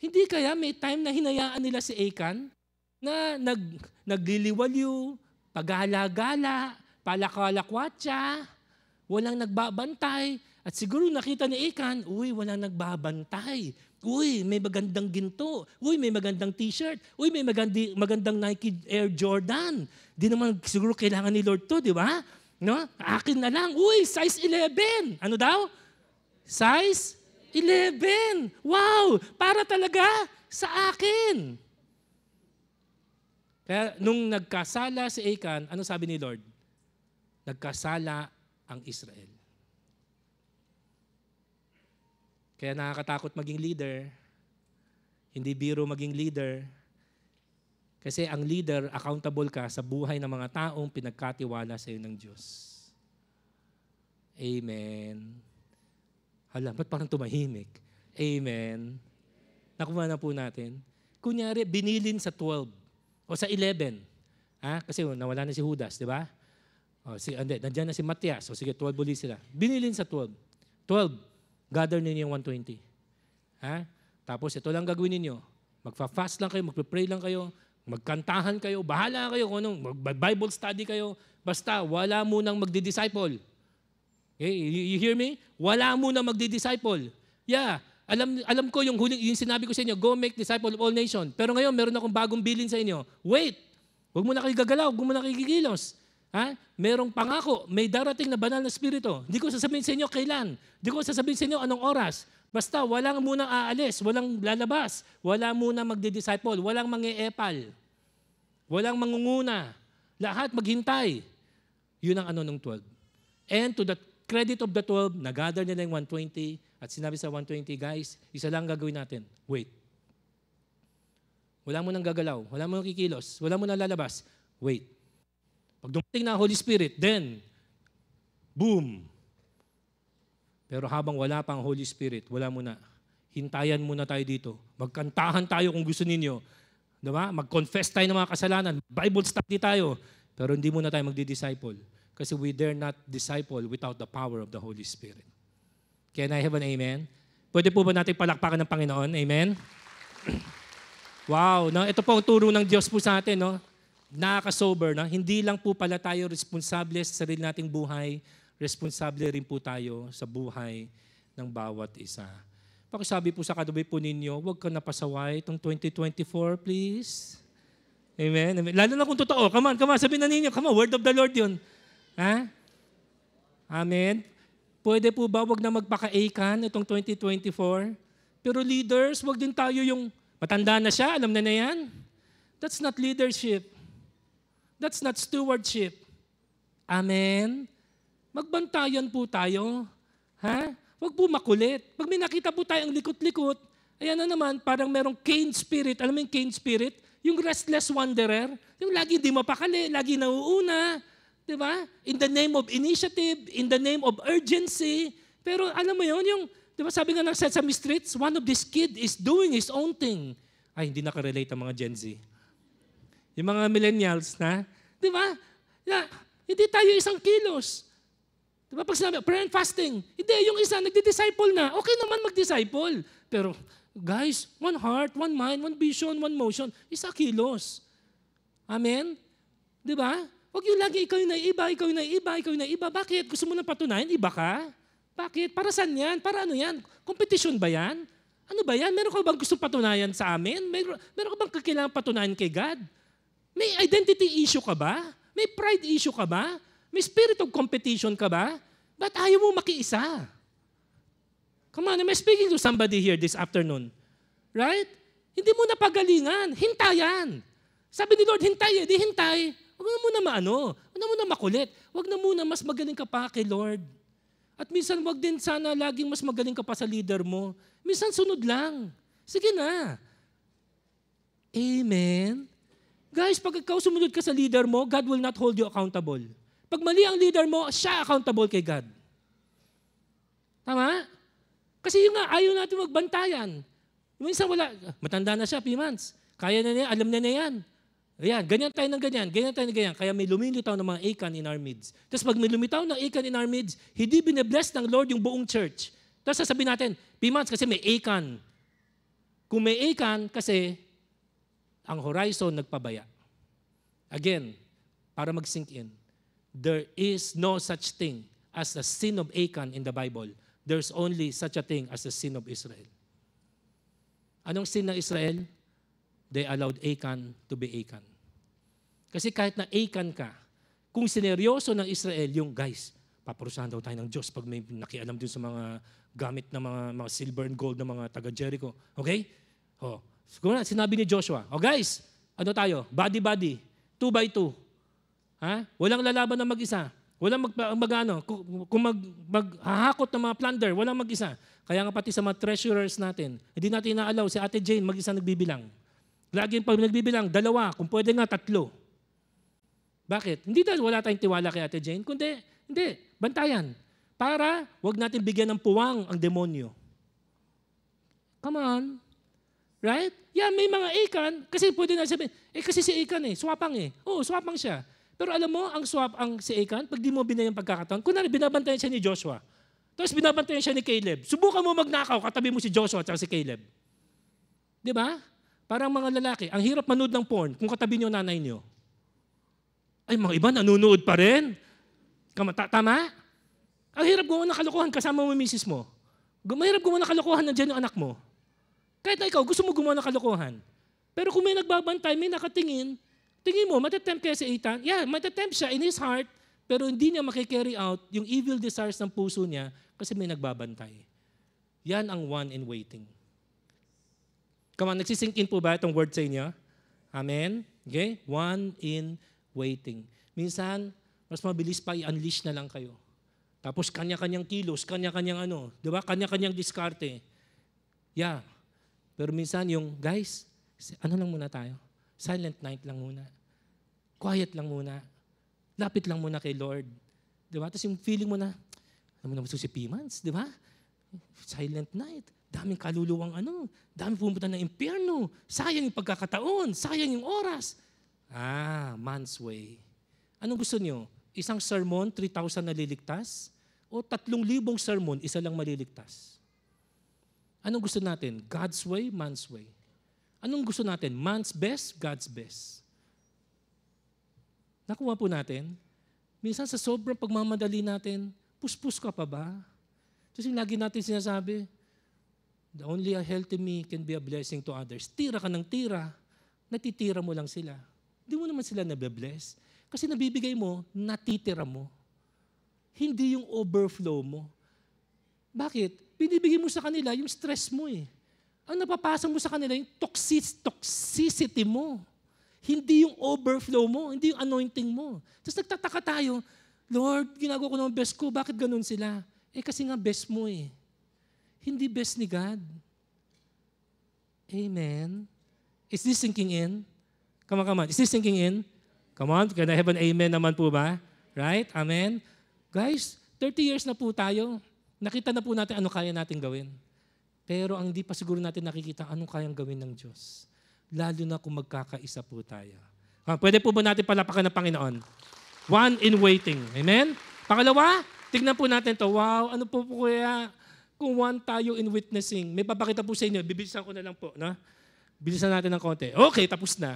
Hindi kaya may time na hinayaan nila si Achan na nagliliwaliw, pagala-gala, palakalakwatsa, walang nagbabantay. At siguro nakita ni Achan, uy, walang nagbabantay. Uy, may magandang ginto. Uy, may magandang t-shirt. Uy, may magandang Nike Air Jordan. Di naman siguro kailangan ni Lord to, di ba? No? Akin na lang. Uy, size 11. Ano daw? Size 11. Wow, para talaga sa akin. Kaya nung nagkasala si Achan, ano sabi ni Lord? Nagkasala ang Israel. Kaya nakakatakot maging leader. Hindi biro maging leader. Kasi ang leader, accountable ka sa buhay ng mga taong pinagkatiwala sa iyo ng Diyos. Amen. Hala, ba't parang tumahimik? Amen. Nakuha na po natin. Kunyari, binilin sa 12 o sa 11. Kasi nawala na si Judas, di ba? Nandiyan na si Matias. O sige, 12 ulit sila. Binilin sa 12. 12. Gather ninyo yung 120. Tapos ito lang gagawin ninyo. Magfa-fast lang kayo, magpe-pray lang kayo, magkantahan kayo, bahala kayo kung anong, mag-Bible study kayo. Basta wala munang magdi-disciple. Okay? You hear me? Wala munang magdi-disciple. Yeah, alam ko yung sinabi ko sa inyo, go make disciple of all nations. Pero ngayon, meron akong bagong bilin sa inyo. Wait! Huwag mo na kayo gagalaw, huwag mo na kayo gigilos. Merong pangako, may darating na banal na spirito. Hindi ko sasabihin sa inyo kailan. Hindi ko sasabihin sa inyo anong oras. Basta walang munang aalis, walang lalabas, wala munang magdi-disciple, walang mangi-epal, walang mangunguna. Lahat maghintay. Yun ang ano ng 12. And to the credit of the 12, nag-gather nila yung 120 at sinabi sa 120, guys, isa lang gagawin natin. Wait. Wala munang gagalaw, wala munang kikilos, wala munang lalabas. Wait. Pag dumating na Holy Spirit, then, boom. Pero habang wala pang Holy Spirit, wala muna. Hintayan muna tayo dito. Magkantahan tayo kung gusto ninyo. Diba? Mag-confess tayo ng mga kasalanan. Bible study tayo. Pero hindi muna tayo magdi-disciple. Kasi we dare not disciple without the power of the Holy Spirit. Can I have an amen? Pwede po ba natin palakpakan ng Panginoon? Amen? Wow. No? Ito po ang turo ng Diyos po sa atin. No? Nakaka-sober, no? Hindi lang po pala tayo responsable sa sarili nating buhay, responsable rin po tayo sa buhay ng bawat isa. Pakisabi po sa katabi po ninyo, huwag ka napasaway itong 2024, please. Amen? Amen. Lalo na kung totoo. Come on, sabihin na ninyo. Come on, word of the Lord yun. Amen? Pwede po ba huwag na magpaka-Achan itong 2024? Pero leaders, huwag din tayo yung matanda na siya, alam na yan. That's not leadership. That's not stewardship. Amen? Magbantayan po tayo. Huwag po makulit. Pag may nakita po tayong likot-likot, ayan na naman, parang merong Cain spirit. Alam mo yung Cain spirit? Yung restless wanderer. Yung lagi di mapakali, lagi nauuna. Diba? In the name of initiative, in the name of urgency. Pero alam mo yun, yung, diba sabi nga ng Sesame Streets, one of these kids is doing his own thing. Ay, hindi nakarelate ang mga Gen Z. Yung mga millennials na, di ba? Hindi tayo isang kilos. Di ba? Pag sinabi, prayer and fasting, hindi, yung isa, nagdi-disciple na. Okay naman mag-disciple. Pero, guys, one heart, one mind, one vision, one motion, isa kilos. Amen? Di ba? Huwag yung lagi, ikaw yung naiiba, ikaw yung naiiba, ikaw yung naiiba. Bakit? Gusto mo nang patunayan? Iba ka? Bakit? Para saan yan? Para ano yan? Competition ba yan? Ano ba yan? Meron ka bang gusto patunayan sa amin? Meron ka bang kailangan patunayan kay God? May identity issue ka ba? May pride issue ka ba? May spirit of competition ka ba? Ba't ayaw mo makiisa? Come on, I'm speaking to somebody here this afternoon. Right? Hindi mo na pagalingan. Hintayan. Sabi ni Lord, hintay. Di hintay. Huwag na muna huwag na muna makulit. Huwag na muna mas magaling ka pa kay Lord. At minsan huwag din sana laging mas magaling ka pa sa leader mo. Minsan sunod lang. Sige na. Amen? Guys, pag ikaw sumunod ka sa leader mo, God will not hold you accountable. Pag mali ang leader mo, siya accountable kay God. Tama? Kasi yung nga, ayaw natin magbantayan. Minsan wala, matanda na siya, 3 months. Kaya na niya, alam na niya yan. Ayan, ganyan tayo ng ganyan, ganyan tayo ng ganyan. Kaya may lumilitaw ng mga Achan in our midst. Tapos pag may lumitaw ng Achan in our midst, hindi bine-bless ng Lord yung buong church. Tapos sasabihin natin, 3 months kasi may Achan. Kung may Achan, kasi ang horizon nagpabaya. Again, para mag-sink in. there is no such thing as the sin of Achan in the Bible. There's only such a thing as the sin of Israel. Anong sin ng Israel? They allowed Achan to be Achan. Kasi kahit na Achan ka, kung sineryoso ng Israel yung, guys, paparusahan daw tayo ng Diyos pag may nakialam din sa mga gamit na mga silver and gold ng mga taga-Jericho. Okay? Oh, siguro na, sinabi ni Joshua, guys, ano tayo? Body-body, 2x2. Ha? Walang lalaban na mag-isa. Walang kung maghahakot ng mga plunder, walang mag-isa. Kaya nga pati sa mga treasurers natin, hindi natin na-allow si Ate Jane mag-isa nagbibilang. Lagi pag nagbibilang, 2, kung pwede nga 3. Bakit? Hindi dahil wala tayong tiwala kay Ate Jane, kundi, hindi, bantayan. Para wag natin bigyan ng puwang ang demonyo. Come on. Right? Yeah, may mga Achan, kasi pwede na sabihin, kasi si Achan swapang Oo, swapang siya. Pero alam mo, ang si Achan, pag di mo binayang pagkakataon, kunwari binabantayan siya ni Joshua, tapos binabantayan siya ni Caleb, subukan mo magnakaw, katabi mo si Joshua at si Caleb. Di ba? Parang mga lalaki, ang hirap manood ng porn kung katabi niyo nanay niyo. Ay, mga iba nanunood pa rin. Tama? Ang hirap gumawa ng kalokohan kasama mo yung misis mo. Mahirap gumawa ng kalokohan nandiyan yung anak mo. Kahit na ikaw, gusto mo gumawa ng kalokohan. Pero kung may nagbabantay, may nakatingin, tingin mo, matatempt kaya si Achan? Yeah, matatempt siya in his heart, pero hindi niya makikarry out yung evil desires ng puso niya kasi may nagbabantay. Yan ang one in waiting. Come on, nagsisink in po ba itong word sa inyo? Amen? Okay? One in waiting. Minsan, mas mabilis pa i-unleash na lang kayo. Tapos kanya-kanyang kilos, kanya-kanyang di ba? Kanya-kanyang diskarte. Yeah. Pero minsan yung, guys, lang muna tayo? Silent night lang muna. Quiet lang muna. Lapit lang muna kay Lord. Di ba? Tapos yung feeling mo na, alam mo na si P-months, di ba? Silent night. Daming kaluluwang daming pumunta ng impyerno. Sayang yung pagkakataon. Sayang yung oras. Man's way. Anong gusto nyo? Isang sermon, 3,000 naliligtas? O 3,000 sermon, isa lang maliligtas? Anong gusto natin? God's way, man's way. Anong gusto natin? Man's best, God's best. Nakuha po natin. Minsan sa sobrang pagmamadali natin, puspus ka pa ba? Kasi lagi natin sinasabi, the only a healthy me can be a blessing to others. Tira ka ng tira, natitira mo lang sila. Hindi mo naman sila nabe-bless. Kasi nabibigay mo, natitira mo. Hindi yung overflow mo. Bakit? Binibigay mo sa kanila yung stress mo Ang napapasa mo sa kanila yung toxicity mo. Hindi yung overflow mo, hindi yung anointing mo. Tapos nagtataka tayo, Lord, ginagawa ko ng best ko, bakit ganun sila? Kasi nga best mo Hindi best ni God. Amen. Is this sinking in? Come on. Is this sinking in? Come on, can I have an amen naman po ba? Right? Amen? Guys, 30 years na po tayo. Nakita na po natin ano kaya natin gawin. Pero ang hindi pa siguro natin nakikita anong kayang gawin ng Diyos. Lalo na kung magkakaisa po tayo. Pwede po ba natin palapakan ng Panginoon? One in waiting. Amen? Pangalawa, tignan po natin to. Wow, ano po kaya kung one tayo in witnessing? May papakita po sa inyo. Bibilisan ko na lang po. No? Bilisan natin ng konti. Okay, tapos na.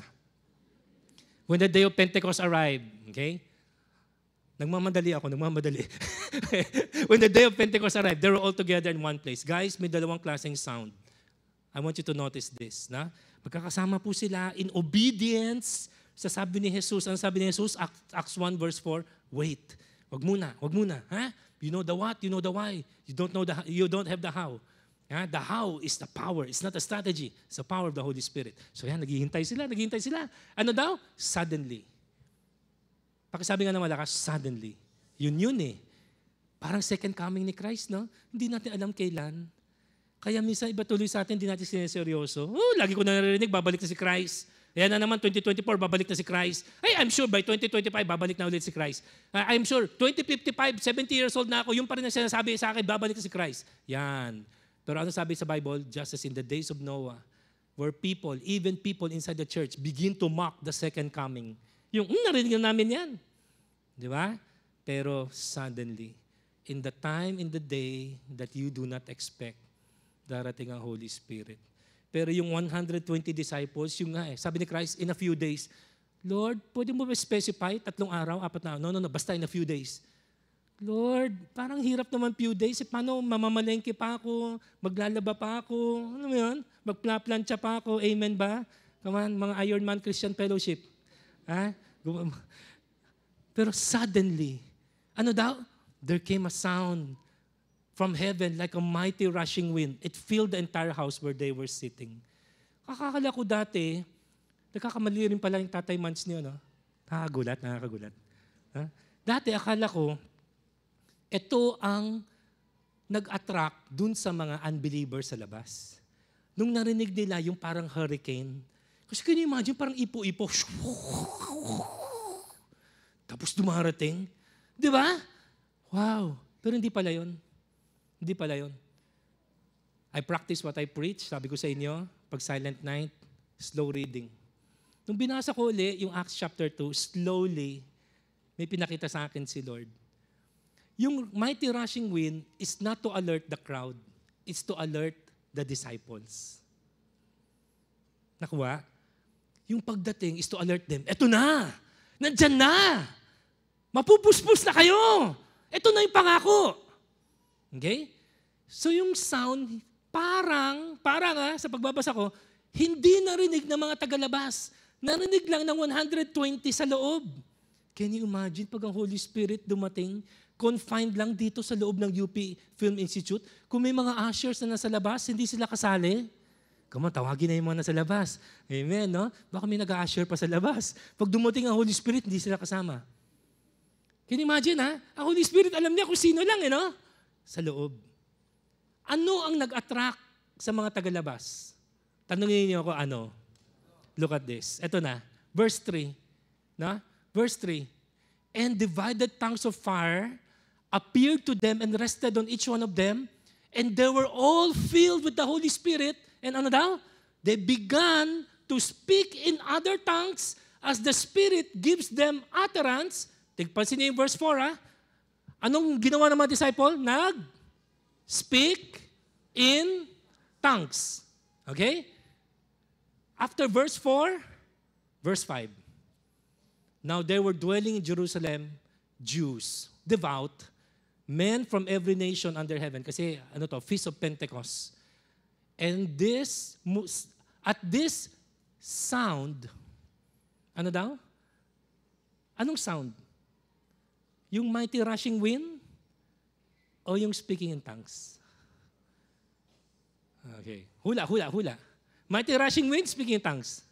When the day of Pentecost arrived, okay? Nagmamadali. When the day of Pentecost arrived, they were all together in one place. Guys, may dalawang klaseng sound. I want you to notice this. Magkakasama po sila in obedience sa sabi ni Jesus. Ano sabi ni Jesus? Acts 1 verse 4, wait. Wag muna. Ha? You know the what, you know the why. You don't have the how. The how is the power. It's not a strategy. It's the power of the Holy Spirit. So naghihintay sila. Ano daw? Suddenly. Pakisabi nga na malakas, suddenly. Yun Parang second coming ni Christ, no? Hindi natin alam kailan. Kaya minsan iba tuloy sa atin, hindi natin sineseryoso. Lagi ko na narinig, babalik na si Christ. Ayan na naman, 2024, babalik na si Christ. I'm sure by 2025, babalik na ulit si Christ. I'm sure, 2055, 70 years old na ako, yung pa rin ang sinasabi sa akin, babalik na si Christ. Yan. Pero ano sabi sa Bible? Just as in the days of Noah, where people, even people inside the church, begin to mock the second coming. Yung, narinig namin yan. Di ba? Pero suddenly, in the time, in the day that you do not expect, darating ang Holy Spirit. Pero yung 120 disciples, yung sabi ni Christ, in a few days, Lord, pwede mo ba specify 3 araw, 4 na araw? No, basta in a few days. Lord, parang hirap naman few days. Paano mamamalengke pa ako, maglalaba pa ako, ano mo yun? Magplaplantsa pa ako, amen ba? Come on, mga Ironman Christian Fellowship. Ha? Pero suddenly, ano daw? There came a sound from heaven like a mighty rushing wind. It filled the entire house where they were sitting. Kakakala ko dati, nagkakamali rin pala yung Tatay Mans niyo, no? Nakakagulat. Ha? Dati akala ko, ito ang nag-attract dun sa mga unbelievers sa labas. Nung narinig nila yung parang hurricane, kasi can you imagine, parang ipo-ipo, tapos dumarating. Di ba? Wow. Pero hindi pala yun. Hindi pala yun. I practice what I preach. Sabi ko sa inyo, pag silent night, slow reading. Nung binasa ko ulit yung Acts chapter 2, slowly, may pinakita sa akin si Lord. Yung mighty rushing wind is not to alert the crowd. It's to alert the disciples. Nakuha? Yung pagdating is to alert them. Eto na! Nandyan na! Mapupuspos na kayo! Eto na yung pangako! Okay? So yung sound, parang sa pagbabasa ko, hindi narinig ng mga tagalabas. Narinig lang ng 120 sa loob. Can you imagine pag ang Holy Spirit dumating, confined lang dito sa loob ng UP Film Institute? Kung may mga ushers na nasa labas, hindi sila kasali. Come on, tawagin na yung mga nasa labas. Amen, no? Baka may nag-usher pa sa labas. Pag dumating ang Holy Spirit, hindi sila kasama. Can you imagine, ha? Ang Holy Spirit, alam niya kung sino lang, no? Sa loob. Ano ang nag-attract sa mga tagalabas? Tanungin niyo ako, ano? Look at this. Ito na. Verse 3. No? Verse 3. And divided tongues of fire appeared to them and rested on each one of them. And they were all filled with the Holy Spirit. And ano daw? They began to speak in other tongues as the Spirit gives them utterance. Tigpansin niyo yung verse 4, ha? Anong ginawa ng mga disciple? Nag-speak in tongues. Okay? After verse 4, verse 5. Now there were dwelling in Jerusalem Jews, devout, men from every nation under heaven. Kasi Feast of Pentecost. And at this sound, ano daw? Anong sound? Yung mighty rushing wind o yung speaking in tongues? Okay. Hula. Mighty rushing wind, speaking in tongues.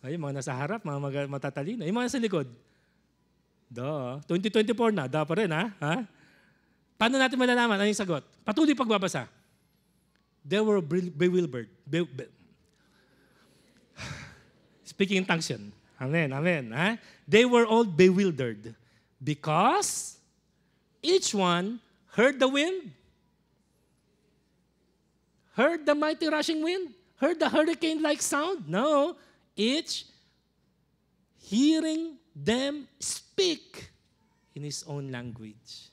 Ay, mga nasa harap, mga matatalino. Yung mga nasa likod. 2024 na, pa rin, ha? Paano natin malalaman? Ano yung sagot? Patuloy pagbabasa. They were bewildered. Speaking in tongues yun. Amen. Ha? They were all bewildered because each one heard the wind, heard the mighty rushing wind, heard the hurricane-like sound. No. Each hearing them speak in his own language.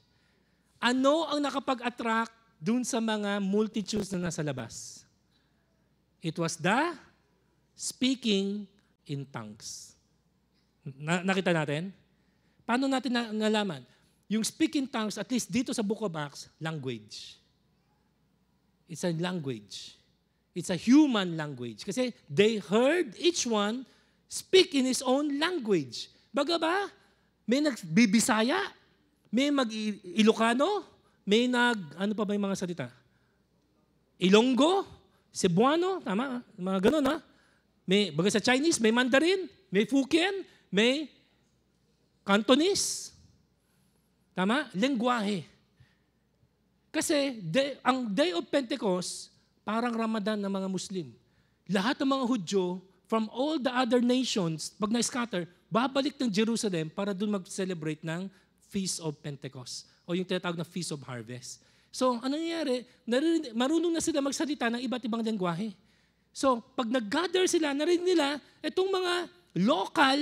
Ano ang nakapag-attract dun sa mga multitudes na nasa labas? It was the speaking in tongues. Nakita natin? Paano natin nalaman? Yung speak in tongues, at least dito sa Book of Acts, language. It's a language. It's a human language. Kasi they heard each one speak in his own language. Baga ba? May nagbibisaya, may mag-Ilocano, may ano pa ba yung mga salita? Ilonggo, Cebuano, tama? Mga ganun, ha? May, baga sa Chinese, may Mandarin, may Fukien, may Cantonese. Tama? Lengguwahe. Kasi ang Day of Pentecost, parang Ramadan ng mga Muslim. Lahat ng mga Hudyo, from all the other nations, pag na-scatter, babalik ng Jerusalem para doon mag-celebrate ng Feast of Pentecost o yung tinatawag na Feast of Harvest. So, ano nangyari? Marunong na sila magsalita ng iba't ibang lengguwahe. So, pag nag-gather sila, narinig nila, itong mga local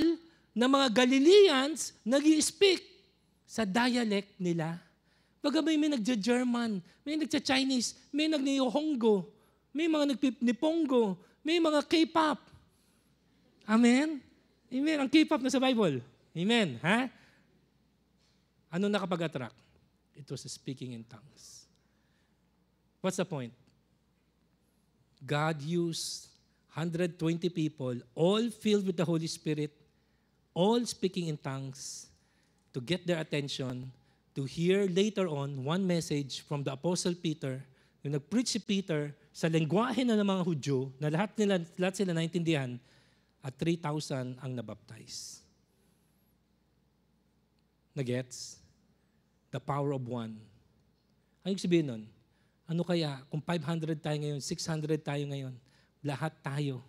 na mga Galileans nag-i-speak sa dialect nila. Baga may nagja-German, may nagja-Chinese, may nag-Nihongo, may mga nag-Nipongo, may mga K-pop. Amen? Amen. Ang K-pop na sa Bible. Amen. Ha? Ano nakapag-attract? It was speaking in tongues. What's the point? God used 120 people, all filled with the Holy Spirit, all speaking in tongues, to get their attention, to hear later on one message from the Apostle Peter, yung nag-preach si Peter sa lengguwahe na ng mga Hudyo, na lahat sila naintindihan, at 3,000 ang nabaptize. Nagets? The power of one. Ano yung sabihin nun? Ano kaya, kung 500 tayo ngayon, 600 tayo ngayon, lahat tayo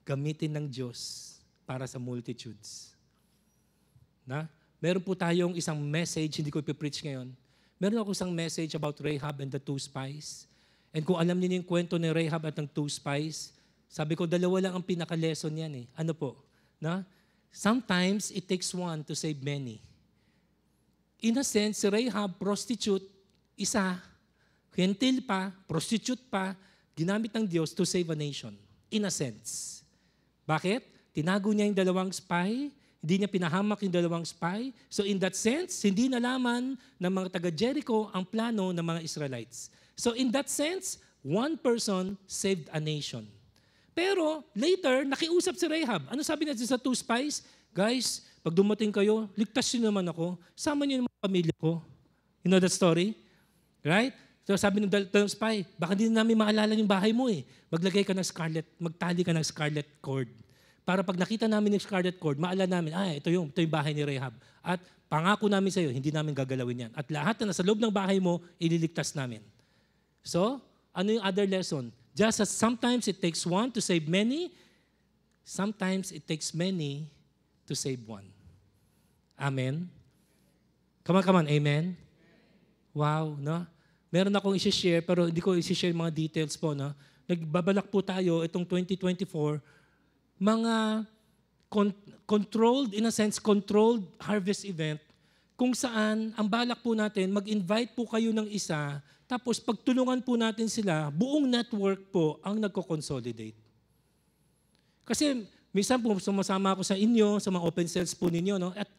gamitin ng Diyos para sa multitudes. Na? Meron po tayong isang message, hindi ko ipipreach ngayon. Meron ako isang message about Rahab and the two spies. And kung alam niyo yung kwento ni Rahab at ng two spies, sabi ko, dalawa lang ang pinaka-lesson yan eh. Ano po? Na? Sometimes it takes one to save many. In a sense, si Rahab, prostitute, isa, hentil pa, prostitute pa, ginamit ng Diyos to save a nation. In a sense. Bakit? Tinago niya yung dalawang spy, hindi niya pinahamak yung dalawang spy. So in that sense, hindi nalaman ng mga taga-Jericho ang plano ng mga Israelites. So in that sense, one person saved a nation. Pero later, nakiusap si Rahab. Ano sabi natin sa two spies? Guys, pag dumating kayo, ligtas niyo naman ako. Sama niyo naman ang pamilya ko. You know that story? Right? So sabi ng dalawang spy, baka hindi namin maalala yung bahay mo eh. Magtali ka ng scarlet cord. Para pag nakita namin yung scarlet cord, maalala namin, ito yung bahay ni Rahab. At pangako namin sa iyo, hindi namin gagalawin yan. At lahat na nasa loob ng bahay mo, ililigtas namin. So, ano yung other lesson? Just as sometimes it takes one to save many, sometimes it takes many to save one. Amen? Come on, amen? Wow, no? Meron akong isi-share, pero hindi ko isi-share mga details po, no? Nagbabalak po tayo itong 2024, mga controlled, in a sense, controlled harvest event, kung saan ang balak po natin, mag-invite po kayo ng isa, tapos pagtulungan po natin sila, buong network po ang nagko-consolidate. Kasi minsan po sumasama ako sa inyo, sa mga open cells po ninyo, no? At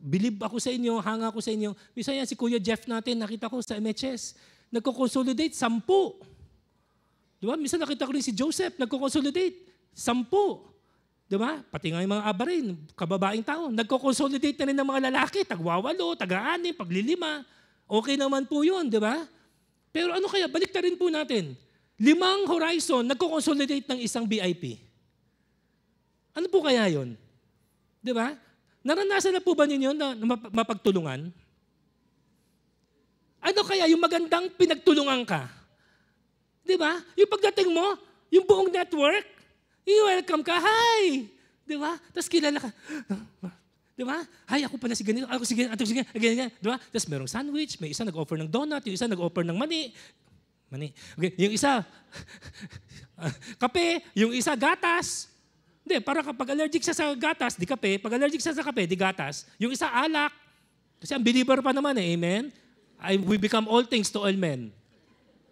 believe ako sa inyo, hanga ako sa inyo. Minsan yan si Kuya Jeff natin, nakita ko sa MHS, nagko-consolidate 10. Di ba? Minsan nakita ko rin si Joseph, nagko-consolidate 10. Di ba? Pati nga yung mga abarin, kababaeng tao, nagko-consolidate na rin ng mga lalaki, tag-8, tag-6, paglilima. Okay naman po yun, di ba? Pero ano kaya, balik na rin po natin. 5 horizon, nagko-consolidate ng isang BIP. Ano po kaya yun? Di ba? Naranasan na po ba ninyo na mapagtulungan? Ano kaya yung magandang pinagtulungan ka? Di ba? Yung pagdating mo, yung buong network, i-welcome ka, hi! Di ba? Tapos kilala ka. Di ba? Hi, ako pala si ganito, ako si ganito, ganyan. Di ba? Tapos merong sandwich, may isa nag-offer ng donut, yung isa nag-offer ng mani. Okay. Yung isa, kape, yung isa gatas. Hindi, para kapag allergic siya sa gatas, di kape. Pag allergic siya sa kape, di gatas. Yung isa alak. Kasi ang believer pa naman eh, amen? We become all things to all men.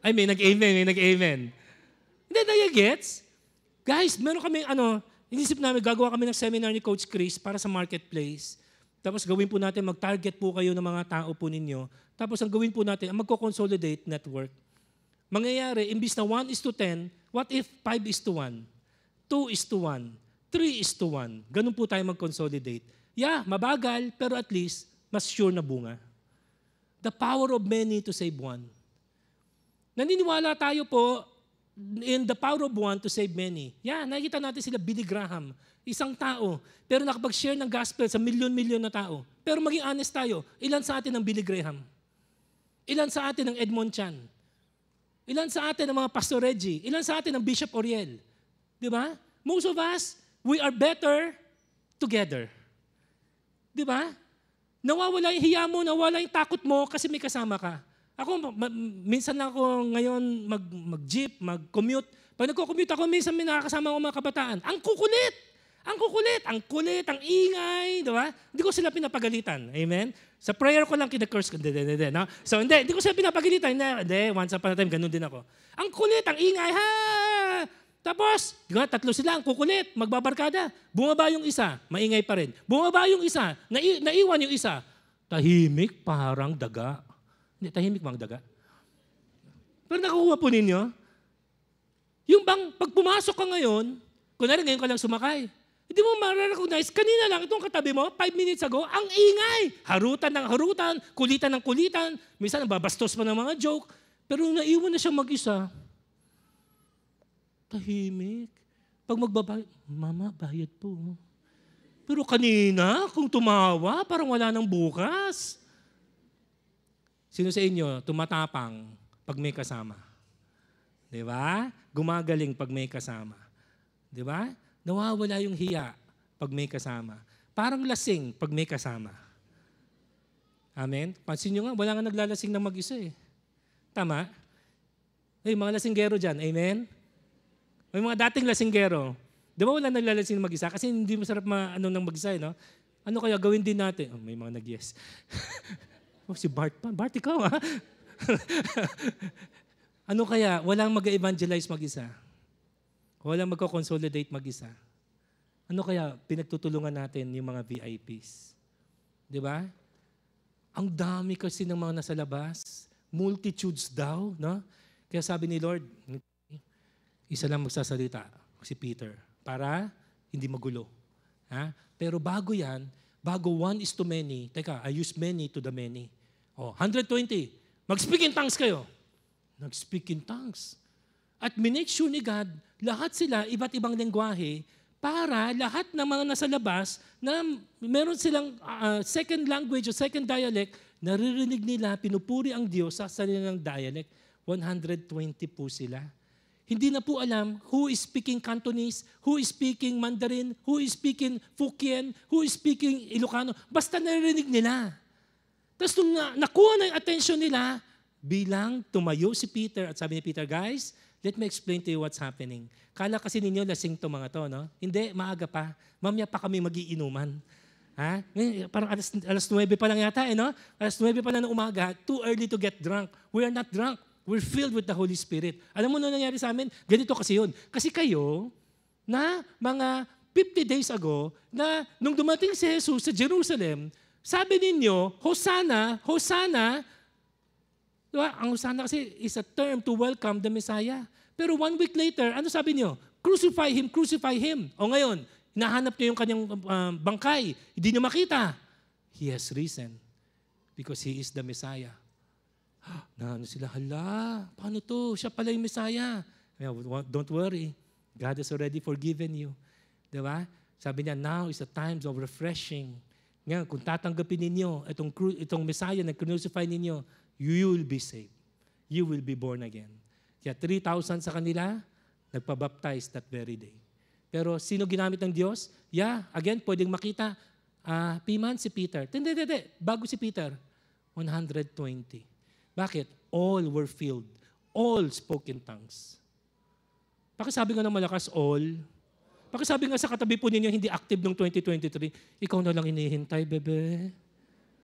I mean, nag-amen. Hindi, gets? Guys, meron kami, inisip namin, gagawa kami ng seminar ni Coach Chris para sa marketplace. Tapos gawin po natin, mag-target po kayo ng mga tao po ninyo. Tapos ang gawin po natin, magko-consolidate network. Mangyayari, imbis na 1:10, what if 5:1? 2:1? 3:1? Ganun po tayo mag-consolidate. Yeah, mabagal, pero at least, mas sure na bunga. The power of many to save one. Naniniwala tayo po, in the power of one to save many. Yeah, nakikita natin sila Billy Graham, isang tao, pero nakapag-share ng gospel sa milyon-milyon na tao. Pero maging honest tayo, ilan sa atin ang Billy Graham? Ilan sa atin ang Edmond Chan? Ilan sa atin ang mga Pastor Reggie? Ilan sa atin ang Bishop Oriel? Di ba? Most of us, we are better together. Di ba? Nawawala yung hiya mo, nawawala yung takot mo kasi may kasama ka. Ako, minsan lang ako ngayon mag-jeep, mag-commute. Pag nagko-commute ako, minsan may nakakasama ako mga kabataan. Ang kukulit! Ang kulit, ang ingay, di ba? Hindi ko sila pinapagalitan. Amen? Sa prayer ko lang kina-curse ko. Hindi. No? So, hindi ko sila pinapagalitan. Hindi, once upon a time, ganun din ako. Ang kulit, ang ingay, ha! Tapos, diba, tatlo sila, ang kukulit, magbabarkada. Bumaba yung isa, maingay pa rin. Bumaba yung isa, naiwan yung isa. Tahimik parang daga. Hindi, tahimik parang daga. Pero nakukuha po ninyo, yung bang, pag pumasok ka ngayon, kunwari ngayon ka lang sumakay, hindi mo ma-recognize, kanina lang itong katabi mo, 5 minutes ago, ang ingay. Harutan ng harutan, kulitan ng kulitan, minsan nababastos pa ng mga joke, pero naiwan na siya mag-isa, tahimik. Pag magbabayad, Mama, bayad po. Pero kanina, kung tumawa, parang wala nang bukas. Sino sa inyo tumatapang pag may kasama? Di ba? Gumagaling pag may kasama. Di ba? Nawawala yung hiya pag may kasama. Parang lasing pag may kasama. Amen? Pansin nyo nga, wala nga naglalasing na mag-isa eh. Tama? Hey, mga lasinggero dyan, amen? May mga dating lasinggero. Di ba wala naglalasing na mag-isa? Kasi hindi masarap nang mag-isa, eh, no? Ano kaya gawin din natin? Oh, may mga nag-yes. Oh, si Bart pa. Bart, ikaw, ha? Ano kaya? Walang mag-evangelize mag-isa. Walang magko-consolidate mag-isa. Ano kaya pinagtutulungan natin yung mga VIPs? Di ba? Ang dami kasi ng mga nasa labas. Multitudes daw, no? Kaya sabi ni Lord, isa lang magsasalita, si Peter, para hindi magulo. Ha? Pero bago yan, bago 1 is to many, teka, I use many to the many. Oh, 120, mag-speak in tongues kayo. Nag-speak in tongues. At minake sure ni God, lahat sila, iba't ibang lengguwahe, para lahat ng mga nasa labas na meron silang second language o second dialect, naririnig nila, pinupuri ang Diyos sa sanilang dialect. 120 po sila. Hindi na po alam who is speaking Cantonese, who is speaking Mandarin, who is speaking Fukien, who is speaking Ilocano. Basta naririnig nila. Tapos nung nakuha na yung attention nila, bilang tumayo si Peter at sabi ni Peter, guys, let me explain to you what's happening. Kala kasi ninyo lasing to mga to, no? Hindi, maaga pa. Mamaya pa kami magiinuman. Ha? Parang alas 9 pa lang yata, eh, no? Alas 9 pa lang ng umaga, too early to get drunk. We are not drunk. We're filled with the Holy Spirit. Alam mo na nangyari sa amin? Ganito kasi yun. Kasi kayo, na mga 50 days ago, na nung dumating si Jesus sa Jerusalem, sabi ninyo, Hosanna, Hosanna. Diba? Ang Hosanna kasi is a term to welcome the Messiah. Pero 1 week later, ano sabi niyo? Crucify Him, crucify Him. O ngayon, hinahanap niyo yung kanyang bangkay. Hindi niyo makita. He has risen because He is the Messiah. Na ano sila, hala, paano to? Siya pala yung Messiah. Don't worry. God has already forgiven you. Diba? Sabi niya, now is the times of refreshing. Ngayon, kung tatanggapin ninyo itong Messiah na crucify ninyo, you will be saved. You will be born again. Kaya 3,000 sa kanila, nagpabaptize that very day. Pero sino ginamit ng Diyos? Yeah, again, pwedeng makita, Piman si Peter. Hindi. Bago si Peter, 120. Bakit? All were filled. All spoke in tongues. Pakisabi nga ng malakas, all. Pakisabi nga sa katabi po ninyo, hindi active noong 2023, ikaw na lang hinihintay, bebe.